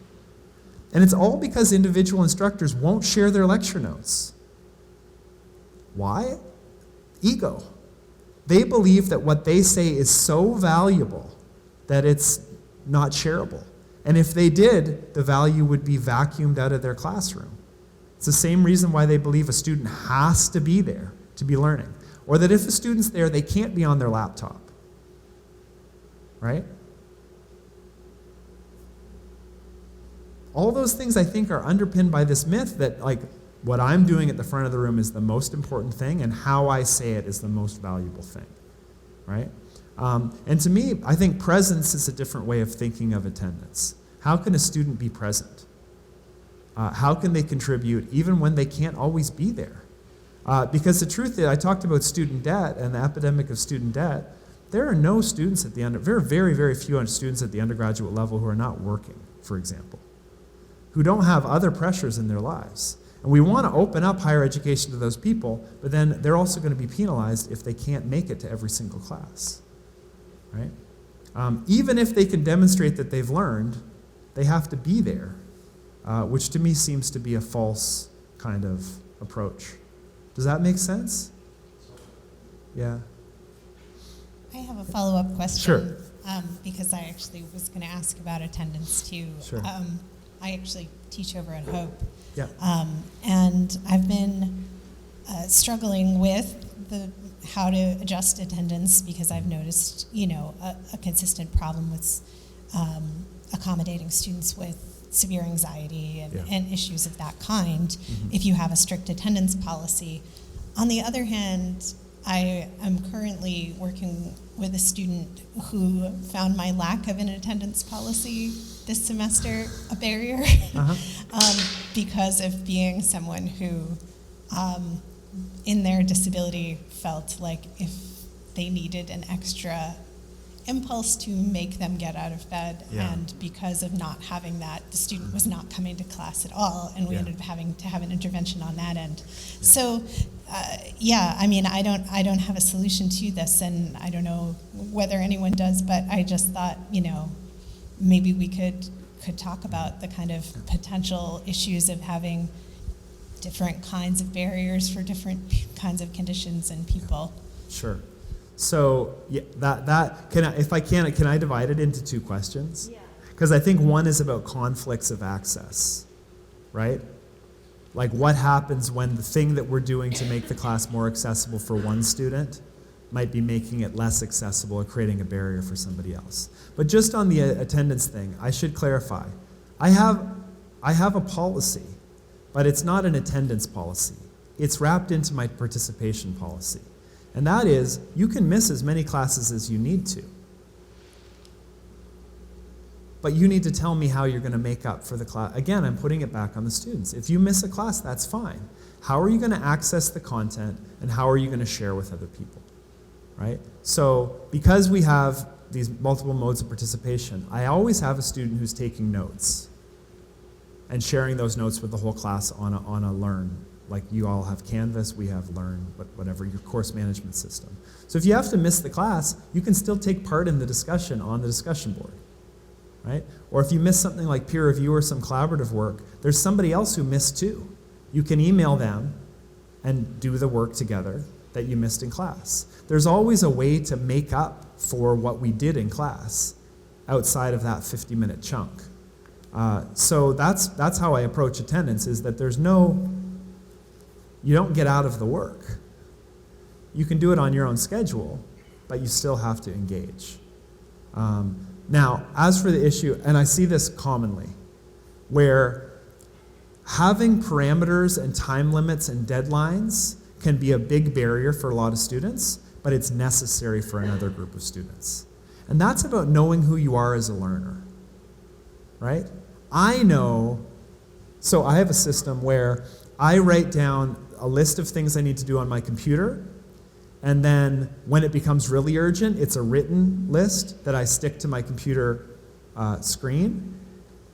S2: And it's all because individual instructors won't share their lecture notes. Why? Ego. They believe that what they say is so valuable that it's not shareable. And if they did, the value would be vacuumed out of their classroom. It's the same reason why they believe a student has to be there to be learning. Or that if a student's there, they can't be on their laptop. Right? All those things I think are underpinned by this myth that like what I'm doing at the front of the room is the most important thing and how I say it is the most valuable thing. Right? And to me, I think presence is a different way of thinking of attendance. How can a student be present? How can they contribute even when they can't always be there? Because the truth is, I talked about student debt and the epidemic of student debt. There are no students at the very, very few students at the undergraduate level who are not working, for example, who don't have other pressures in their lives. And we want to open up higher education to those people, but then they're also going to be penalized if they can't make it to every single class, right? Even if they can demonstrate that they've learned, they have to be there, which to me seems to be a false kind of approach. Does that make sense? Yeah.
S4: I have a follow-up question.
S2: Sure.
S4: Because I actually was going to ask about attendance too.
S2: Sure.
S4: I actually teach over at Hope.
S2: Yeah.
S4: And I've been struggling with how to adjust attendance because I've noticed, a consistent problem with accommodating students with severe anxiety and issues of that kind if you have a strict attendance policy. On the other hand, I am currently working with a student who found my lack of an attendance policy this semester a barrier because of being someone who, in their disability, felt like if they needed an extra impulse to make them get out of bed, and because of not having that, the student was not coming to class at all, and we ended up having to have an intervention on that end. So, I don't have a solution to this, and I don't know whether anyone does, but I just thought, maybe we could talk about the kind of potential issues of having different kinds of barriers for different kinds of conditions and people.
S2: Sure. So can I divide it into two questions? Yeah. Because I think one is about conflicts of access, right? Like what happens when the thing that we're doing to make the class more accessible for one student might be making it less accessible or creating a barrier for somebody else. But just on the attendance thing, I should clarify. I have a policy, but it's not an attendance policy. It's wrapped into my participation policy. And that is, you can miss as many classes as you need to. But you need to tell me how you're going to make up for the class. Again, I'm putting it back on the students. If you miss a class, that's fine. How are you going to access the content, and how are you going to share with other people? Right? So because we have these multiple modes of participation, I always have a student who's taking notes and sharing those notes with the whole class on a Learn. Like you all have Canvas, we have Learn, whatever, your course management system. So if you have to miss the class, you can still take part in the discussion on the discussion board, right? Or if you miss something like peer review or some collaborative work, there's somebody else who missed too. You can email them and do the work together that you missed in class. There's always a way to make up for what we did in class outside of that 50-minute chunk. So that's how I approach attendance, is that you don't get out of the work. You can do it on your own schedule, but you still have to engage. Now, as for the issue, and I see this commonly, where having parameters and time limits and deadlines can be a big barrier for a lot of students, but it's necessary for another group of students. And that's about knowing who you are as a learner, right? So I have a system where I write down a list of things I need to do on my computer, and then when it becomes really urgent, it's a written list that I stick to my computer screen,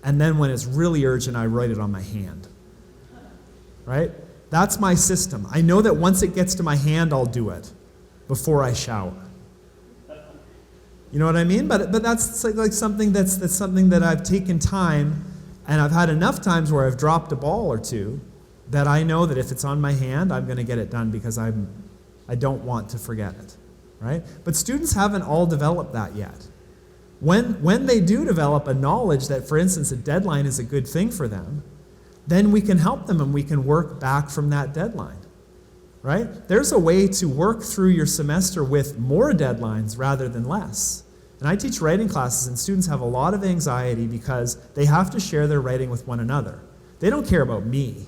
S2: and then when it's really urgent, I write it on my hand, right? That's my system. I know that once it gets to my hand, I'll do it before I shower. You know what I mean? But that's like something that's something that I've taken time, and I've had enough times where I've dropped a ball or two that I know that if it's on my hand, I'm going to get it done because I don't want to forget it, right? But students haven't all developed that yet. When they do develop a knowledge that, for instance, a deadline is a good thing for them, then we can help them and we can work back from that deadline, right? There's a way to work through your semester with more deadlines rather than less. And I teach writing classes, and students have a lot of anxiety because they have to share their writing with one another. They don't care about me.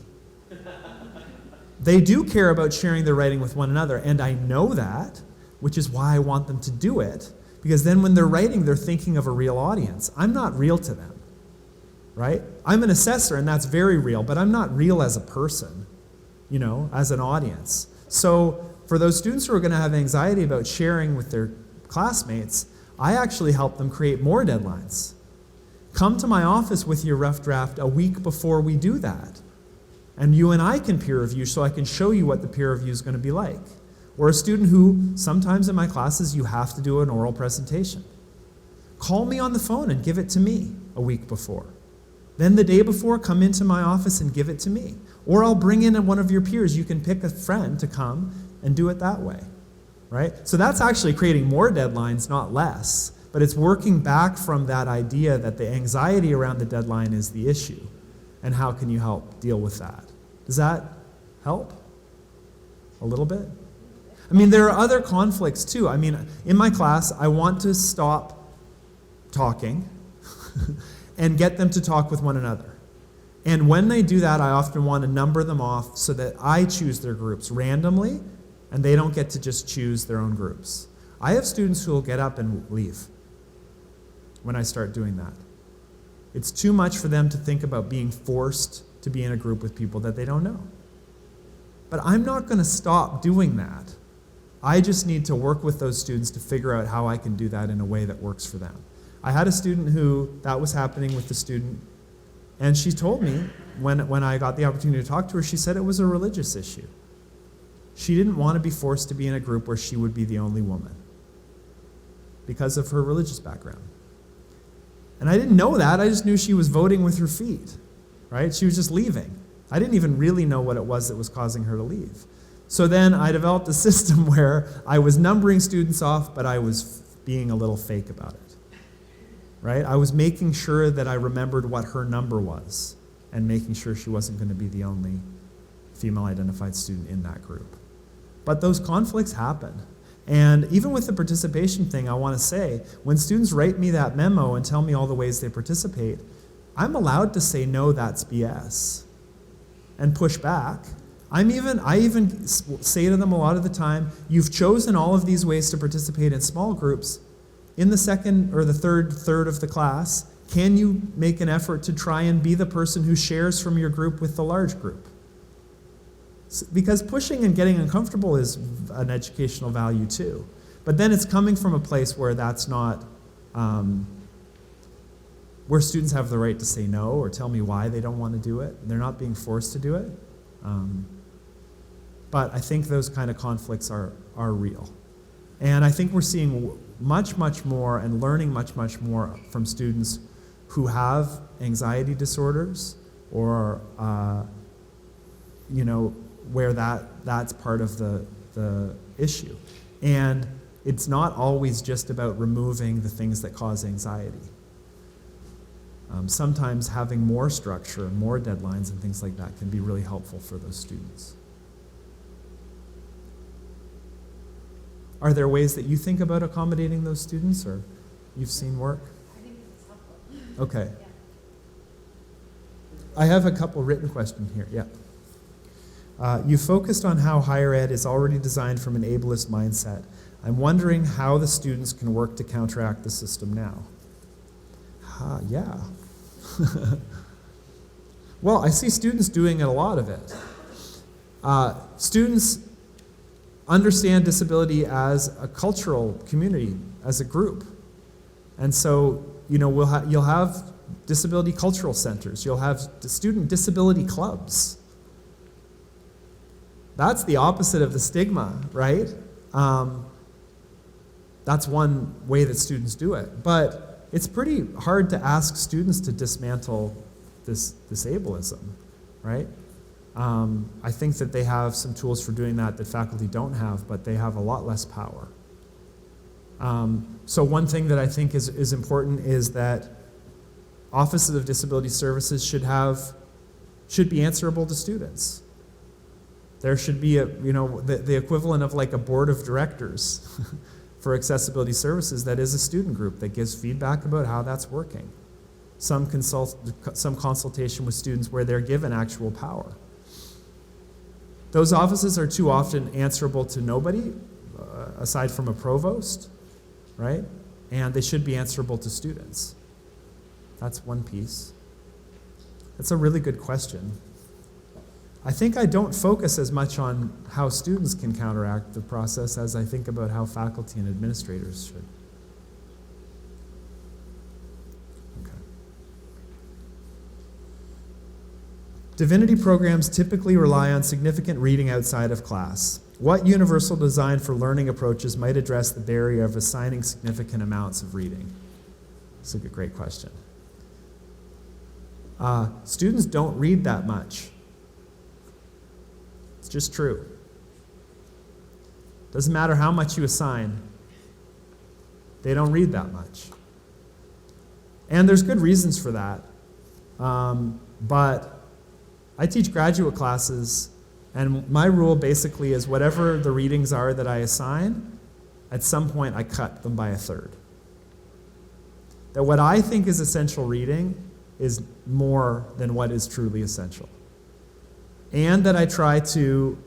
S2: They do care about sharing their writing with one another, and I know that, which is why I want them to do it, because then when they're writing, they're thinking of a real audience. I'm not real to them, right? I'm an assessor, and that's very real, but I'm not real as a person, as an audience. So for those students who are going to have anxiety about sharing with their classmates, I actually help them create more deadlines. Come to my office with your rough draft a week before we do that. And you and I can peer review so I can show you what the peer review is going to be like. Or a student who, sometimes in my classes, you have to do an oral presentation. Call me on the phone and give it to me a week before. Then the day before, come into my office and give it to me. Or I'll bring in one of your peers. You can pick a friend to come and do it that way, right? So that's actually creating more deadlines, not less. But it's working back from that idea that the anxiety around the deadline is the issue. And how can you help deal with that? Does that help? A little bit? I mean, there are other conflicts too. I mean, in my class, I want to stop talking and get them to talk with one another. And when they do that, I often want to number them off so that I choose their groups randomly, and they don't get to just choose their own groups. I have students who will get up and leave when I start doing that. It's too much for them to think about being forced to be in a group with people that they don't know. But I'm not going to stop doing that. I just need to work with those students to figure out how I can do that in a way that works for them. I had a student who that was happening with the student, and she told me when I got the opportunity to talk to her, she said it was a religious issue. She didn't want to be forced to be in a group where she would be the only woman because of her religious background. And I didn't know that. I just knew she was voting with her feet, right? She was just leaving. I didn't even really know what it was that was causing her to leave. So then I developed a system where I was numbering students off, but I was being a little fake about it, right? I was making sure that I remembered what her number was and making sure she wasn't going to be the only female-identified student in that group. But those conflicts happen. And even with the participation thing, I want to say, when students write me that memo and tell me all the ways they participate, I'm allowed to say, no, that's BS, and push back. I even say to them a lot of the time, you've chosen all of these ways to participate in small groups. In the second or the third of the class, can you make an effort to try and be the person who shares from your group with the large group? Because pushing and getting uncomfortable is an educational value too. But then it's coming from a place where that's not, where students have the right to say no or tell me why they don't want to do it. They're not being forced to do it. But I think those kind of conflicts are real. And I think we're seeing much, much more and learning much, much more from students who have anxiety disorders or, where that's part of the issue. And it's not always just about removing the things that cause anxiety. Sometimes having more structure and more deadlines and things like that can be really helpful for those students. Are there ways that you think about accommodating those students, or you've seen work?
S5: I think this is helpful.
S2: Okay.
S5: Yeah.
S2: I have a couple written questions here. Yeah. You focused on how higher ed is already designed from an ableist mindset. I'm wondering how the students can work to counteract the system now. Yeah. Well, I see students doing a lot of it. Students understand disability as a cultural community, as a group. And so, you'll have disability cultural centers. You'll have student disability clubs. That's the opposite of the stigma, right? That's one way that students do it. But it's pretty hard to ask students to dismantle this ableism, right? I think that they have some tools for doing that faculty don't have, but they have a lot less power. So one thing that I think is important is that offices of disability services should be answerable to students. There should be the equivalent of like a board of directors for accessibility services that is a student group that gives feedback about how that's working. Some consultation with students where they're given actual power. Those offices are too often answerable to nobody, aside from a provost, right? And they should be answerable to students. That's one piece. That's a really good question. I think I don't focus as much on how students can counteract the process as I think about how faculty and administrators should. Okay. Divinity programs typically rely on significant reading outside of class. What universal design for learning approaches might address the barrier of assigning significant amounts of reading? That's a great question. Students don't read that much. It's just true. Doesn't matter how much you assign, they don't read that much. And there's good reasons for that. But I teach graduate classes, and my rule basically is whatever the readings are that I assign, at some point I cut them by a third. That what I think is essential reading is more than what is truly essential. And that I try to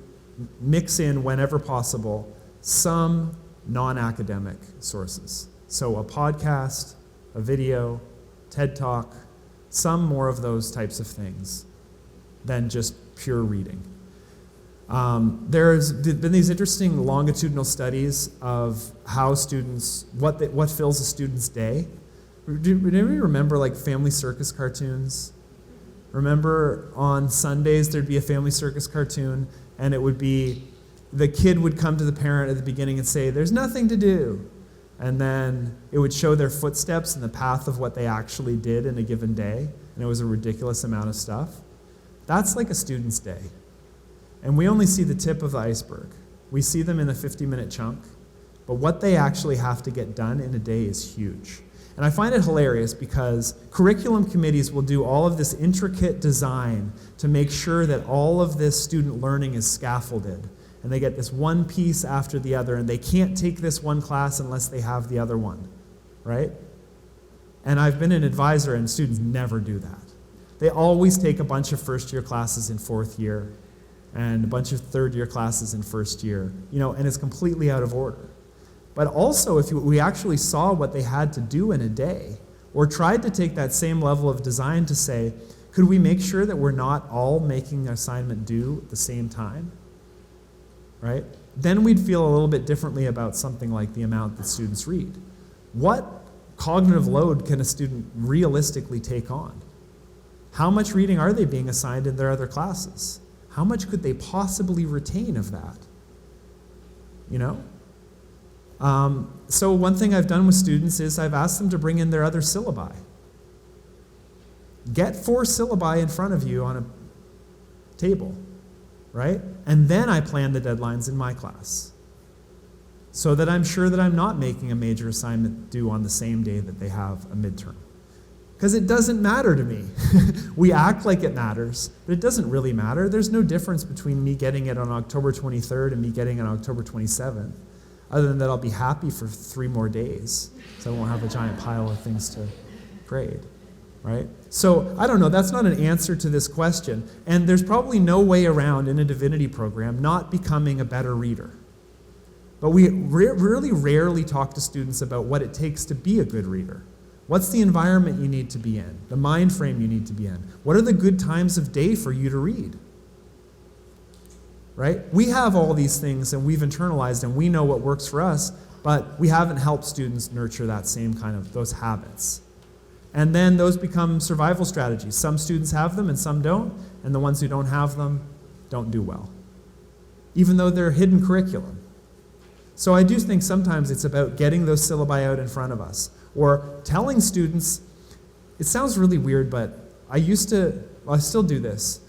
S2: mix in, whenever possible, some non-academic sources. So a podcast, a video, TED Talk, some more of those types of things than just pure reading. There's been these interesting longitudinal studies of how students, what fills a student's day. Do anybody remember like Family Circus cartoons? Remember on Sundays there'd be a Family Circus cartoon, and it would be, the kid would come to the parent at the beginning and say, "There's nothing to do." And then it would show their footsteps and the path of what they actually did in a given day. And it was a ridiculous amount of stuff. That's like a student's day. And we only see the tip of the iceberg. We see them in a 50-minute chunk. But what they actually have to get done in a day is huge. And I find it hilarious because curriculum committees will do all of this intricate design to make sure that all of this student learning is scaffolded. And they get this one piece after the other, and they can't take this one class unless they have the other one, right? And I've been an advisor, and students never do that. They always take a bunch of first-year classes in fourth year and a bunch of third-year classes in first year, and it's completely out of order. But also, if we actually saw what they had to do in a day, or tried to take that same level of design to say, could we make sure that we're not all making an assignment due at the same time? Right? Then we'd feel a little bit differently about something like the amount that students read. What cognitive load can a student realistically take on? How much reading are they being assigned in their other classes? How much could they possibly retain of that? So one thing I've done with students is I've asked them to bring in their other syllabi. Get 4 syllabi in front of you on a table, right? And then I plan the deadlines in my class so that I'm sure that I'm not making a major assignment due on the same day that they have a midterm. Because it doesn't matter to me. We act like it matters, but it doesn't really matter. There's no difference between me getting it on October 23rd and me getting it on October 27th, other than that I'll be happy for 3 more days, so I won't have a giant pile of things to grade, right? So I don't know, that's not an answer to this question, and there's probably no way around in a divinity program not becoming a better reader. But we really rarely talk to students about what it takes to be a good reader. What's the environment you need to be in? The mind frame you need to be in? What are the good times of day for you to read? Right? We have all these things and we've internalized and we know what works for us, but we haven't helped students nurture that same kind of, those habits. And then those become survival strategies. Some students have them and some don't, and the ones who don't have them don't do well, even though they're hidden curriculum. So I do think sometimes it's about getting those syllabi out in front of us, or telling students, it sounds really weird, but I still do this.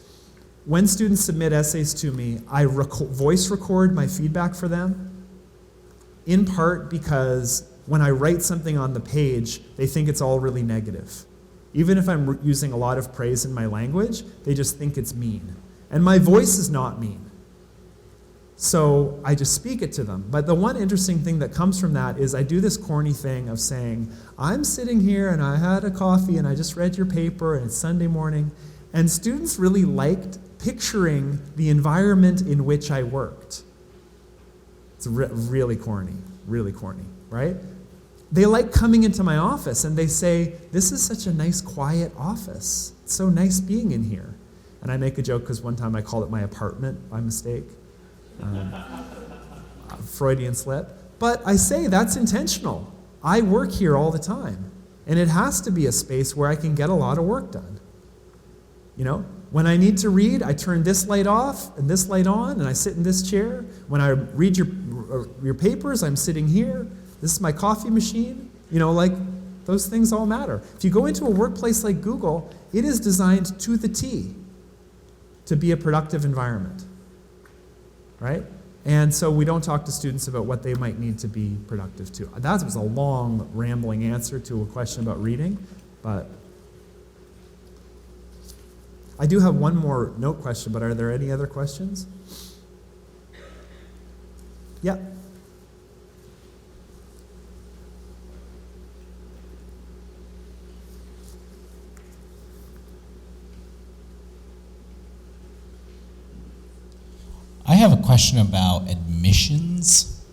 S2: When students submit essays to me, I voice record my feedback for them, in part because when I write something on the page, they think it's all really negative. Even if I'm using a lot of praise in my language, they just think it's mean. And my voice is not mean. So I just speak it to them. But the one interesting thing that comes from that is I do this corny thing of saying, I'm sitting here and I had a coffee and I just read your paper and it's Sunday morning. And students really liked picturing the environment in which I worked. It's really corny, right? They like coming into my office and they say, this is such a nice quiet office. It's so nice being in here. And I make a joke because one time I called it my apartment by mistake. Freudian slip. But I say that's intentional. I work here all the time. And it has to be a space where I can get a lot of work done. when I need to read, I turn this light off and this light on, and I sit in this chair. When I read your papers, I'm sitting here. This is my coffee machine. Like, those things all matter. If you go into a workplace like Google, it is designed to the T to be a productive environment, right? And so we don't talk to students about what they might need to be productive to. That was a long, rambling answer to a question about reading, but I do have one more note question, but are there any other questions? Yeah.
S6: I have a question about admissions,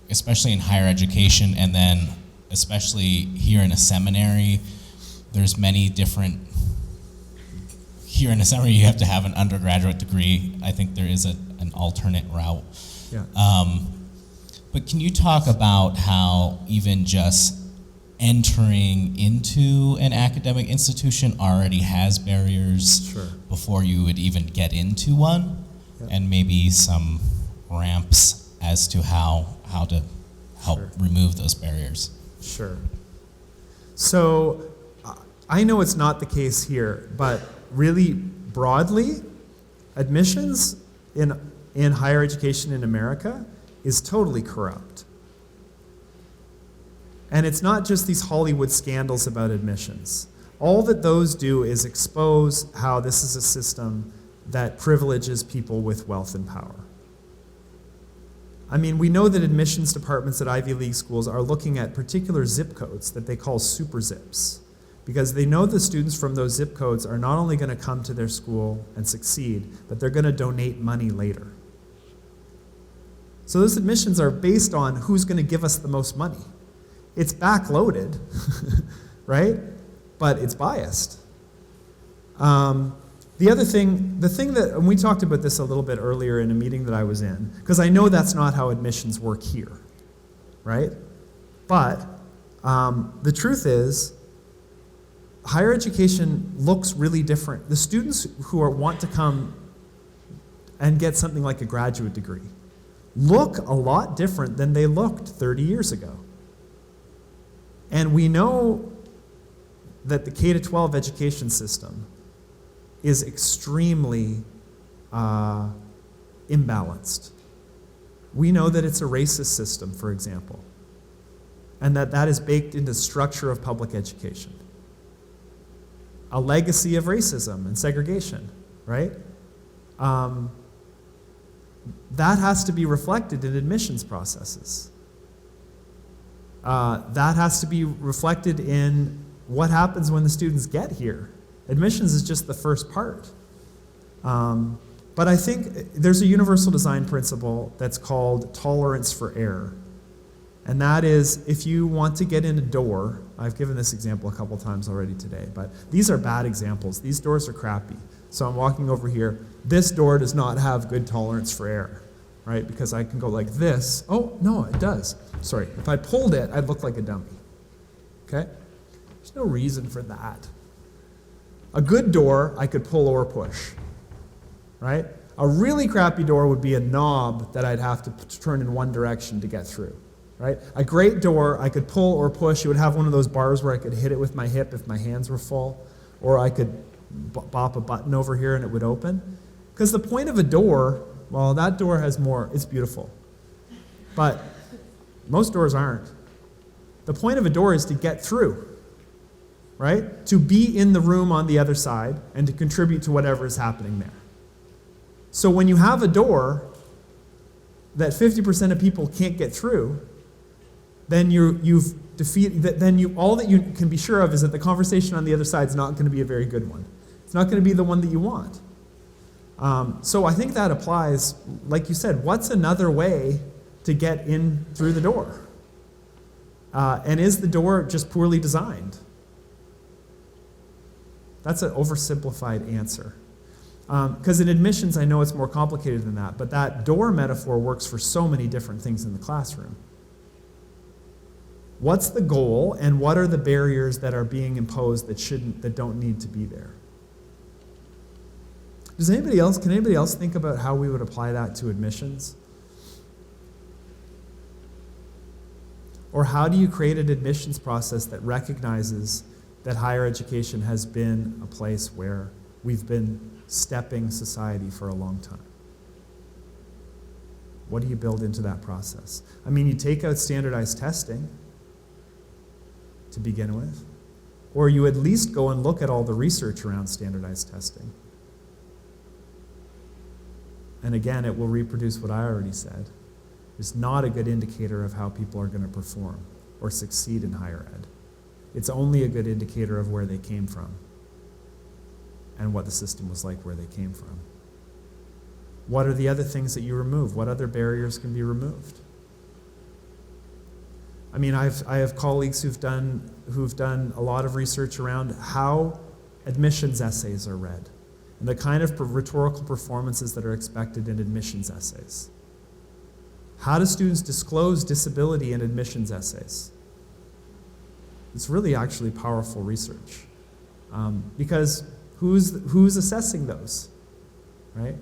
S6: especially in higher education, and then especially here in a seminary. There's many different. Here in a seminary, you have to have an undergraduate degree. I think there is an alternate route.
S2: Yeah.
S6: But can you talk about how even just entering into an academic institution already has barriers
S2: Sure.
S6: before you would even get into one,
S2: Yep.
S6: and maybe some ramps as to how to help
S2: Sure.
S6: remove those barriers?
S2: Sure. So I know it's not the case here, but really broadly, admissions in higher education in America is totally corrupt. And it's not just these Hollywood scandals about admissions. All that those do is expose how this is a system that privileges people with wealth and power. I mean, we know that admissions departments at Ivy League schools are looking at particular zip codes that they call super zips, because they know the students from those zip codes are not only going to come to their school and succeed, but they're going to donate money later. So those admissions are based on who's going to give us the most money. It's backloaded, right? But it's biased. The thing that, and we talked about this a little bit earlier in a meeting that I was in, because I know that's not how admissions work here, right? But the truth is, higher education looks really different. The students who want to come and get something like a graduate degree look a lot different than they looked 30 years ago. And we know that the K-12 education system is extremely imbalanced. We know that it's a racist system, for example, and that is baked into the structure of public education. A legacy of racism and segregation, right? That has to be reflected in admissions processes. That has to be reflected in what happens when the students get here. Admissions is just the first part. But I think there's a universal design principle that's called tolerance for error. And that is, if you want to get in a door, I've given this example a couple times already today, but these are bad examples. These doors are crappy. So I'm walking over here. This door does not have good tolerance for error, right? Because I can go like this. Oh, no, it does. Sorry, if I pulled it, I'd look like a dummy, okay? There's no reason for that. A good door, I could pull or push, right? A really crappy door would be a knob that I'd have to turn in one direction to get through, right? A great door, I could pull or push. It would have one of those bars where I could hit it with my hip if my hands were full, or I could bop a button over here and it would open. Because the point of a door, well, that door has more, it's beautiful. But most doors aren't. The point of a door is to get through, right? To be in the room on the other side and to contribute to whatever is happening there. So when you have a door that 50% of people can't get through, then you've defeated, all that you can be sure of is that the conversation on the other side is not going to be a very good one. It's not going to be the one that you want. So I think that applies, like you said, what's another way to get in through the door? And is the door just poorly designed? That's an oversimplified answer. Because in admissions, I know it's more complicated than that, but that door metaphor works for so many different things in the classroom. What's the goal, and what are the barriers that are being imposed that don't need to be there? Can anybody else think about how we would apply that to admissions? Or how do you create an admissions process that recognizes that higher education has been a place where we've been stepping society for a long time? What do you build into that process? I mean, you take out standardized testing to begin with, or you at least go and look at all the research around standardized testing. And again, it will reproduce what I already said. It's not a good indicator of how people are going to perform or succeed in higher ed. It's only a good indicator of where they came from and what the system was like where they came from. What are the other things that you remove? What other barriers can be removed? I mean, I have colleagues who've done a lot of research around how admissions essays are read and the kind of rhetorical performances that are expected in admissions essays. How do students disclose disability in admissions essays? It's really actually powerful research. Because who's assessing those, right?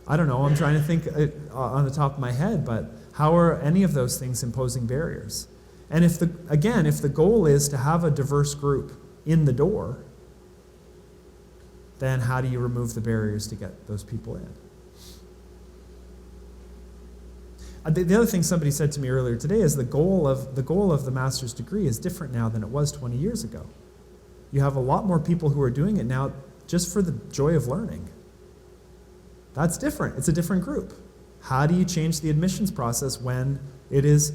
S2: I don't know, I'm trying to think on the top of my head, but how are any of those things imposing barriers? And if the goal is to have a diverse group in the door, then how do you remove the barriers to get those people in? The other thing somebody said to me earlier today is the goal of the master's degree is different now than it was 20 years ago. You have a lot more people who are doing it now just for the joy of learning. That's different. It's a different group. How do you change the admissions process when it is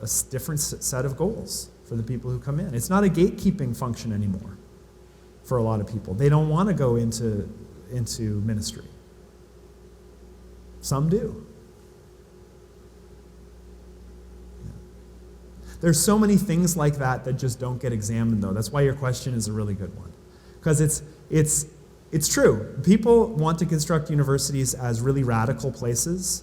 S2: a different set of goals for the people who come in? It's not a gatekeeping function anymore for a lot of people. They don't want to go into ministry. Some do. There's so many things like that that just don't get examined, though. That's why your question is a really good one. Because it's true. People want to construct universities as really radical places,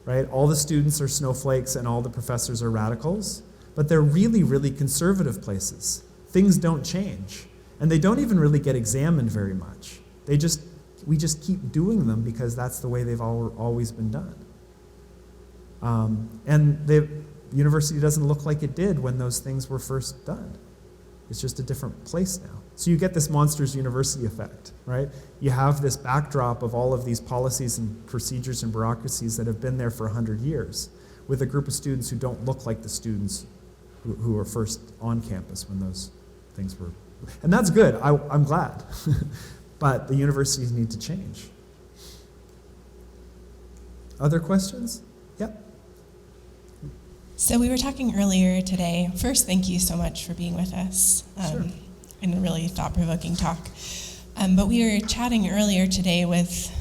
S2: right? All the students are snowflakes and all the professors are radicals, but they're really, really conservative places. Things don't change, and they don't even really get examined very much. We just keep doing them because that's the way they've always been done. And the university doesn't look like it did when those things were first done. It's just a different place now. So you get this monsters university effect, right? You have this backdrop of all of these policies and procedures and bureaucracies that have been there for 100 years with a group of students who don't look like the students who were first on campus when those things were. And that's good. I'm glad. But the universities need to change. Other questions? Yep.
S7: So we were talking earlier today. First, thank you so much for being with us.
S2: Sure.
S7: In a really thought-provoking talk. But we were chatting earlier today with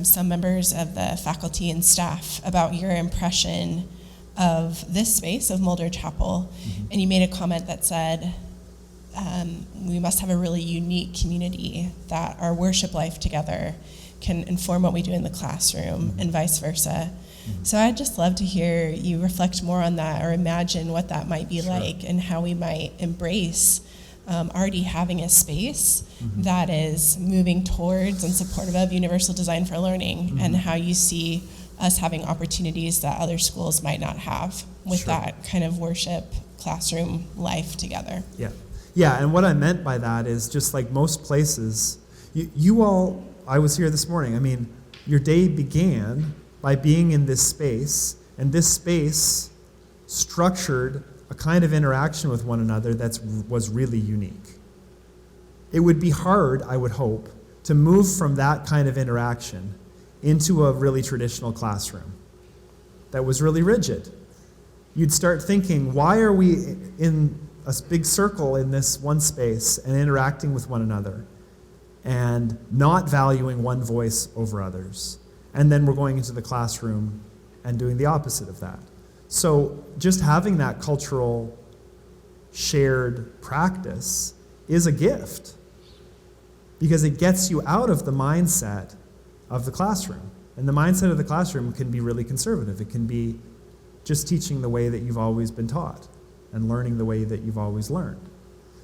S7: some members of the faculty and staff about your impression of this space of Mulder Chapel. Mm-hmm. And you made a comment that said, we must have a really unique community that our worship life together can inform what we do in the classroom, mm-hmm. and vice versa. Mm-hmm. So I'd just love to hear you reflect more on that or imagine what that might be like and how we might embrace already having a space, mm-hmm. that is moving towards and supportive of universal design for learning, mm-hmm. and how you see us having opportunities that other schools might not have with that kind of worship classroom life together.
S2: Yeah, and what I meant by that is just like most places, you all, I was here this morning, I mean, your day began by being in this space, and this space structured a kind of interaction with one another that was really unique. It would be hard, I would hope, to move from that kind of interaction into a really traditional classroom that was really rigid. You'd start thinking, why are we in a big circle in this one space and interacting with one another and not valuing one voice over others? And then we're going into the classroom and doing the opposite of that. So just having that cultural shared practice is a gift because it gets you out of the mindset of the classroom. And the mindset of the classroom can be really conservative. It can be just teaching the way that you've always been taught and learning the way that you've always learned.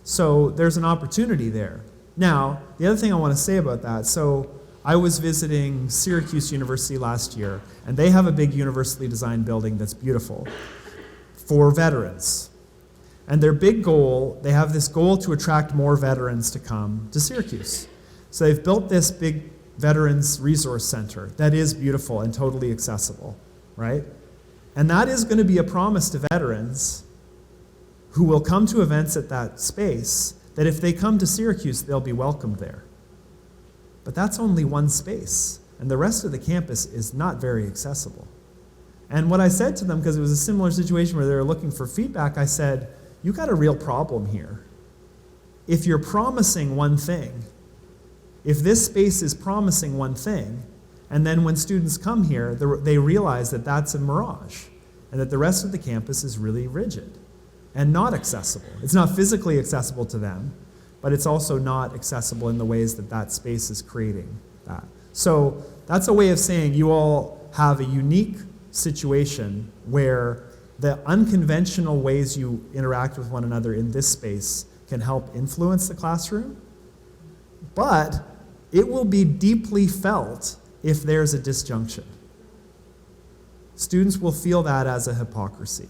S2: So there's an opportunity there. Now, the other thing I want to say about that, so I was visiting Syracuse University last year, and they have a big universally designed building that's beautiful for veterans. And their big goal, they have this goal to attract more veterans to come to Syracuse. So they've built this big Veterans Resource Center that is beautiful and totally accessible, right? And that is going to be a promise to veterans who will come to events at that space, that if they come to Syracuse, they'll be welcomed there. But that's only one space, and the rest of the campus is not very accessible. And what I said to them, because it was a similar situation where they were looking for feedback, I said, you got a real problem here. If you're promising one thing, if this space is promising one thing, and then when students come here, they realize that that's a mirage, and that the rest of the campus is really rigid and not accessible. It's not physically accessible to them, but it's also not accessible in the ways that that space is creating that. So that's a way of saying you all have a unique situation where the unconventional ways you interact with one another in this space can help influence the classroom, but it will be deeply felt if there's a disjunction. Students will feel that as a hypocrisy.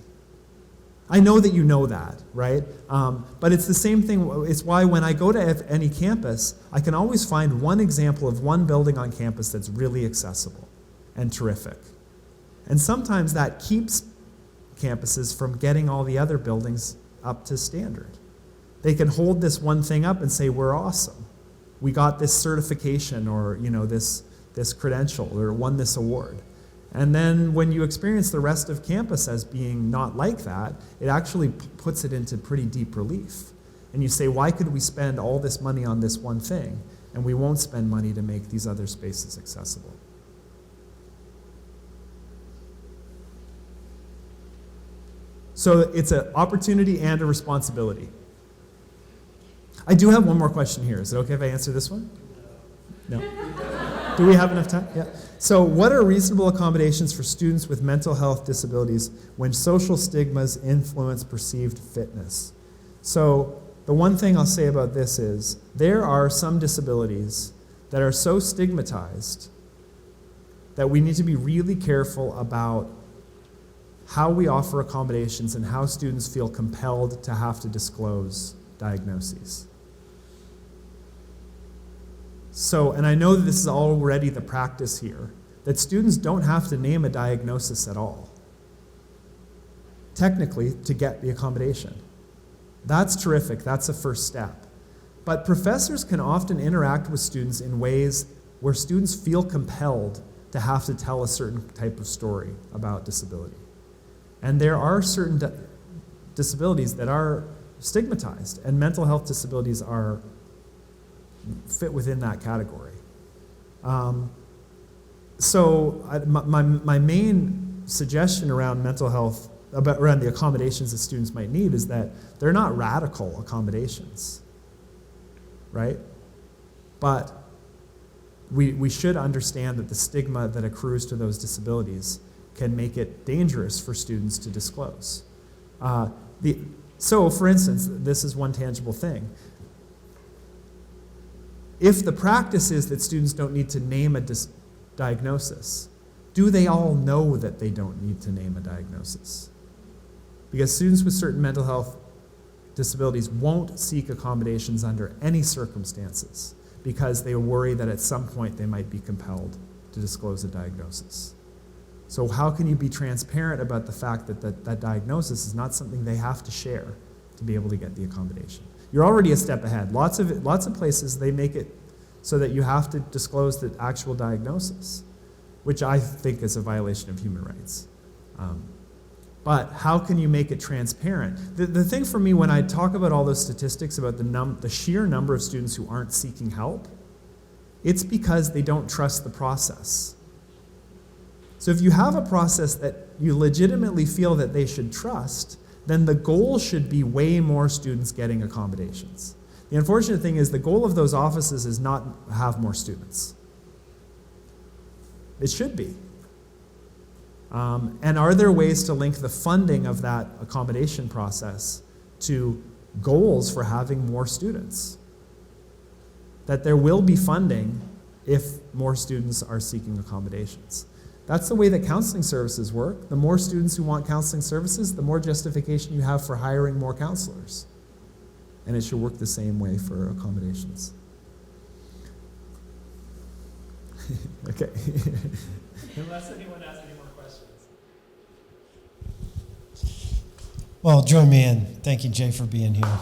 S2: I know that you know that, right? But it's the same thing. It's why when I go to any campus, I can always find one example of one building on campus that's really accessible and terrific. And sometimes that keeps campuses from getting all the other buildings up to standard. They can hold this one thing up and say, we're awesome. We got this certification or this credential or won this award. And then when you experience the rest of campus as being not like that, it actually puts it into pretty deep relief. And you say, why could we spend all this money on this one thing and we won't spend money to make these other spaces accessible? So it's an opportunity and a responsibility. I do have one more question here. Is it okay if I answer this one? No? Do we have enough time? Yeah. So what are reasonable accommodations for students with mental health disabilities when social stigmas influence perceived fitness? So the one thing I'll say about this is there are some disabilities that are so stigmatized that we need to be really careful about how we offer accommodations and how students feel compelled to have to disclose diagnoses. So, and I know that this is already the practice here, that students don't have to name a diagnosis at all, technically, to get the accommodation. That's terrific, that's a first step. But professors can often interact with students in ways where students feel compelled to have to tell a certain type of story about disability. And there are certain disabilities that are stigmatized, and mental health disabilities fit within that category. So my main suggestion around mental health, around the accommodations that students might need, is that they're not radical accommodations, right? But we should understand that the stigma that accrues to those disabilities can make it dangerous for students to disclose. So, for instance, this is one tangible thing. If the practice is that students don't need to name a diagnosis, do they all know that they don't need to name a diagnosis? Because students with certain mental health disabilities won't seek accommodations under any circumstances because they worry that at some point they might be compelled to disclose a diagnosis. So how can you be transparent about the fact that that diagnosis is not something they have to share to be able to get the accommodation? You're already a step ahead. Lots of places, they make it so that you have to disclose the actual diagnosis, which I think is a violation of human rights. But how can you make it transparent? The thing for me when I talk about all those statistics about the sheer number of students who aren't seeking help, it's because they don't trust the process. So if you have a process that you legitimately feel that they should trust, then the goal should be way more students getting accommodations. The unfortunate thing is the goal of those offices is not have more students. It should be. And are there ways to link the funding of that accommodation process to goals for having more students? That there will be funding if more students are seeking accommodations. That's the way that counseling services work. The more students who want counseling services, the more justification you have for hiring more counselors. And it should work the same way for accommodations. Okay. Unless anyone has any more questions.
S1: Well, join me in thanking Jay for being here.